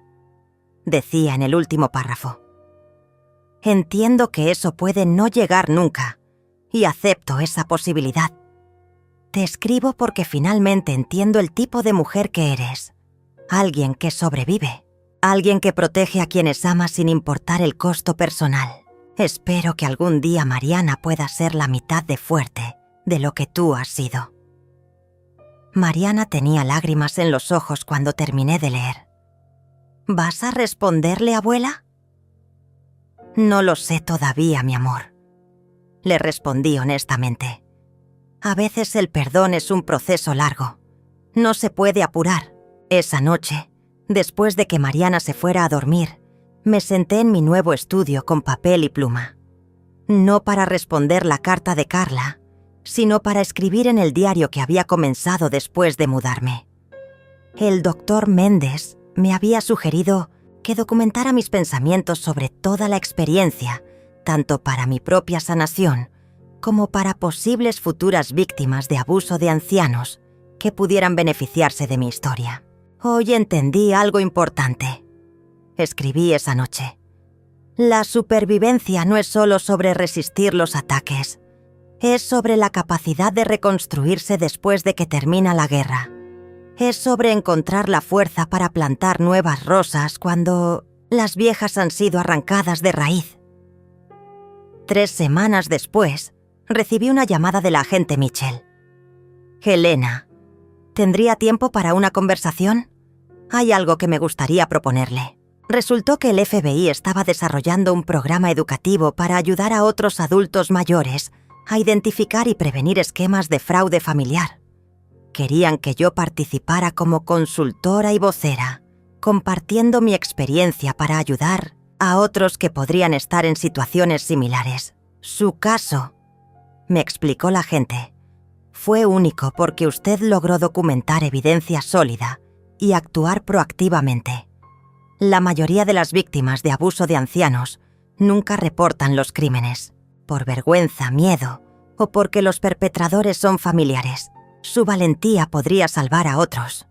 decía en el último párrafo. «Entiendo que eso puede no llegar nunca y acepto esa posibilidad. Te escribo porque finalmente entiendo el tipo de mujer que eres. Alguien que sobrevive. Alguien que protege a quienes ama sin importar el costo personal. Espero que algún día Mariana pueda ser la mitad de fuerte de lo que tú has sido». Mariana tenía lágrimas en los ojos cuando terminé de leer. «¿Vas a responderle, abuela?» «No lo sé todavía, mi amor», le respondí honestamente. «A veces el perdón es un proceso largo. No se puede apurar». Esa noche, después de que Mariana se fuera a dormir, me senté en mi nuevo estudio con papel y pluma. No para responder la carta de Carla, sino para escribir en el diario que había comenzado después de mudarme. El doctor Méndez me había sugerido que documentara mis pensamientos sobre toda la experiencia, tanto para mi propia sanación como para posibles futuras víctimas de abuso de ancianos que pudieran beneficiarse de mi historia. Hoy entendí algo importante. Escribí esa noche. La supervivencia no es solo sobre resistir los ataques. Es sobre la capacidad de reconstruirse después de que termina la guerra. Es sobre encontrar la fuerza para plantar nuevas rosas cuando las viejas han sido arrancadas de raíz. 3 semanas después, recibí una llamada de la agente Mitchell. «Helena, ¿tendría tiempo para una conversación? Hay algo que me gustaría proponerle». Resultó que el FBI estaba desarrollando un programa educativo para ayudar a otros adultos mayores a identificar y prevenir esquemas de fraude familiar. Querían que yo participara como consultora y vocera, compartiendo mi experiencia para ayudar a otros que podrían estar en situaciones similares. Su caso, me explicó la agente, fue único porque usted logró documentar evidencia sólida y actuar proactivamente. La mayoría de las víctimas de abuso de ancianos nunca reportan los crímenes, por vergüenza, miedo o porque los perpetradores son familiares. Su valentía podría salvar a otros.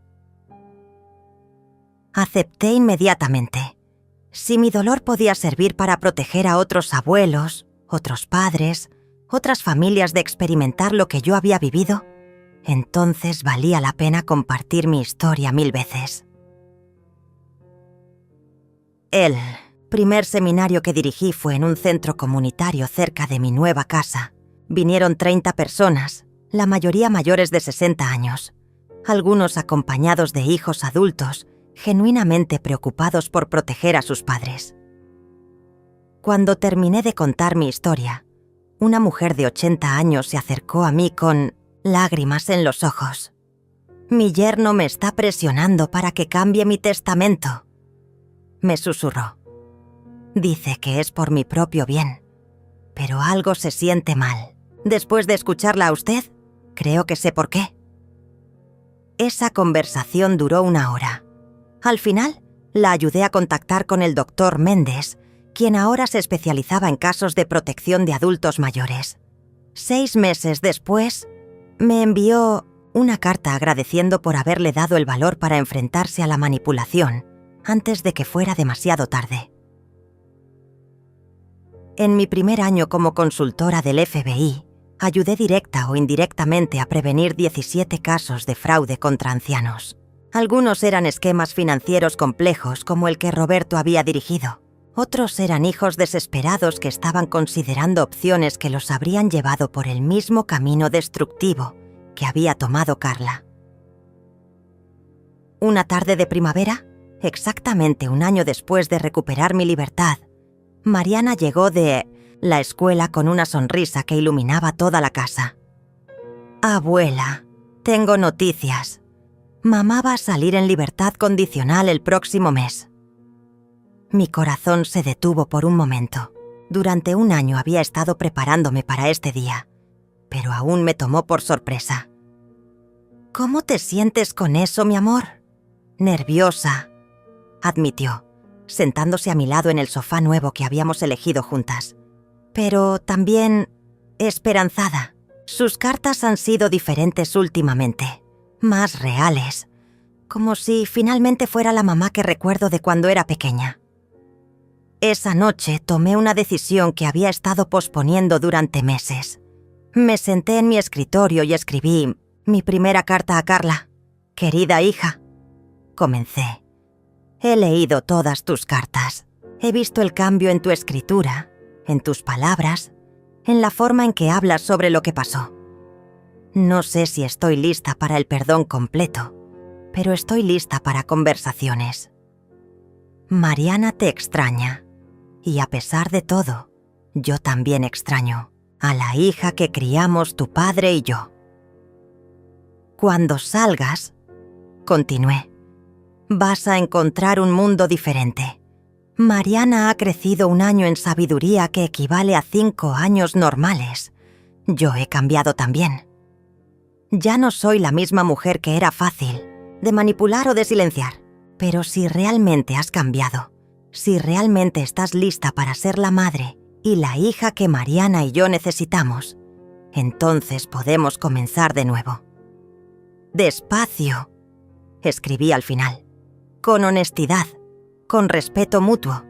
Acepté inmediatamente. Si mi dolor podía servir para proteger a otros abuelos, otros padres, otras familias de experimentar lo que yo había vivido, entonces valía la pena compartir mi historia 1000 veces. El primer seminario que dirigí fue en un centro comunitario cerca de mi nueva casa. Vinieron 30 personas, la mayoría mayores de 60 años, algunos acompañados de hijos adultos, genuinamente preocupados por proteger a sus padres. Cuando terminé de contar mi historia, una mujer de 80 años se acercó a mí con lágrimas en los ojos. «Mi yerno me está presionando para que cambie mi testamento», me susurró. «Dice que es por mi propio bien, pero algo se siente mal. Después de escucharla a usted, creo que sé por qué». Esa conversación duró 1 hora. Al final, la ayudé a contactar con el doctor Méndez, quien ahora se especializaba en casos de protección de adultos mayores. 6 meses después, me envió una carta agradeciendo por haberle dado el valor para enfrentarse a la manipulación antes de que fuera demasiado tarde. En mi primer año como consultora del FBI, ayudé directa o indirectamente a prevenir 17 casos de fraude contra ancianos. Algunos eran esquemas financieros complejos como el que Roberto había dirigido. Otros eran hijos desesperados que estaban considerando opciones que los habrían llevado por el mismo camino destructivo que había tomado Carla. Una tarde de primavera, exactamente 1 año después de recuperar mi libertad, Mariana llegó de la escuela con una sonrisa que iluminaba toda la casa. «Abuela, tengo noticias. Mamá va a salir en libertad condicional el próximo mes». Mi corazón se detuvo por un momento. Durante 1 año había estado preparándome para este día, pero aún me tomó por sorpresa. «¿Cómo te sientes con eso, mi amor?» «Nerviosa», admitió. sentándose a mi lado en el sofá nuevo que habíamos elegido juntas. Pero también esperanzada. Sus cartas han sido diferentes últimamente, más reales, como si finalmente fuera la mamá que recuerdo de cuando era pequeña. Esa noche tomé una decisión que había estado posponiendo durante meses. Me senté en mi escritorio y escribí mi primera carta a Carla. «Querida hija», comencé. «He leído todas tus cartas. He visto el cambio en tu escritura, en tus palabras, en la forma en que hablas sobre lo que pasó. No sé si estoy lista para el perdón completo, pero estoy lista para conversaciones. Mariana te extraña, y a pesar de todo, yo también extraño a la hija que criamos tu padre y yo. Cuando salgas», continué, «vas a encontrar un mundo diferente. Mariana ha crecido un año en sabiduría que equivale a 5 años normales. Yo he cambiado también. Ya no soy la misma mujer que era fácil de manipular o de silenciar. Pero si realmente has cambiado, si realmente estás lista para ser la madre y la hija que Mariana y yo necesitamos, entonces podemos comenzar de nuevo. Despacio», escribí al final, «con honestidad, con respeto mutuo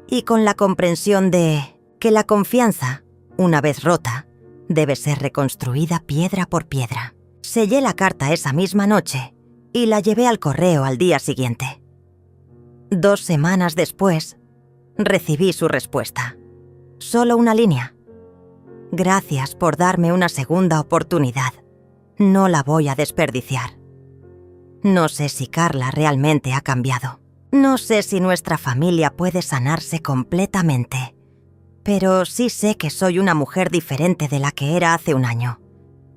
y con la comprensión de que la confianza, una vez rota, debe ser reconstruida piedra por piedra». Sellé la carta esa misma noche y la llevé al correo al día siguiente. 2 semanas después, recibí su respuesta. Solo una línea. «Gracias por darme una segunda oportunidad. No la voy a desperdiciar». No sé si Carla realmente ha cambiado. No sé si nuestra familia puede sanarse completamente. Pero sí sé que soy una mujer diferente de la que era hace un año.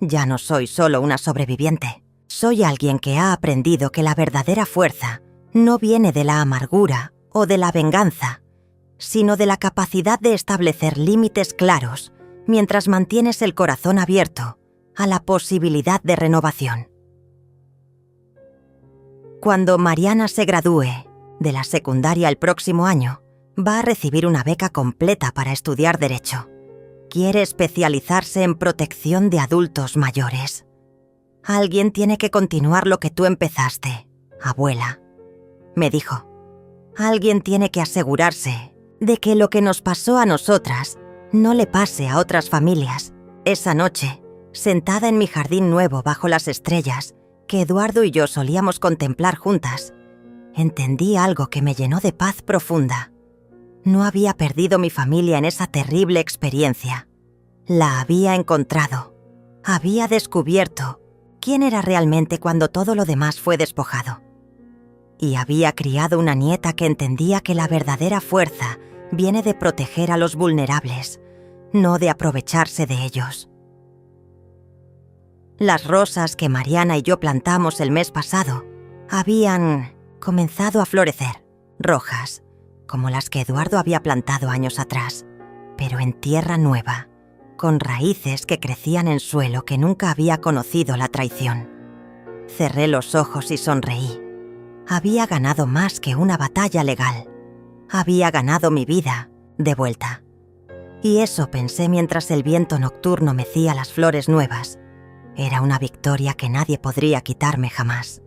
Ya no soy solo una sobreviviente. Soy alguien que ha aprendido que la verdadera fuerza no viene de la amargura o de la venganza, sino de la capacidad de establecer límites claros mientras mantienes el corazón abierto a la posibilidad de renovación. Cuando Mariana se gradúe de la secundaria el próximo año, va a recibir una beca completa para estudiar Derecho. Quiere especializarse en protección de adultos mayores. Alguien tiene que continuar lo que tú empezaste, abuela, me dijo. Alguien tiene que asegurarse de que lo que nos pasó a nosotras no le pase a otras familias. Esa noche, sentada en mi jardín nuevo bajo las estrellas, que Eduardo y yo solíamos contemplar juntas, entendí algo que me llenó de paz profunda. No había perdido mi familia en esa terrible experiencia. La había encontrado. Había descubierto quién era realmente cuando todo lo demás fue despojado. Y había criado una nieta que entendía que la verdadera fuerza viene de proteger a los vulnerables, no de aprovecharse de ellos. Las rosas que Mariana y yo plantamos el mes pasado habían comenzado a florecer, rojas, como las que Eduardo había plantado años atrás, pero en tierra nueva, con raíces que crecían en suelo que nunca había conocido la traición. Cerré los ojos y sonreí. Había ganado más que una batalla legal. Había ganado mi vida de vuelta. Y eso pensé mientras el viento nocturno mecía las flores nuevas. Era una victoria que nadie podría quitarme jamás.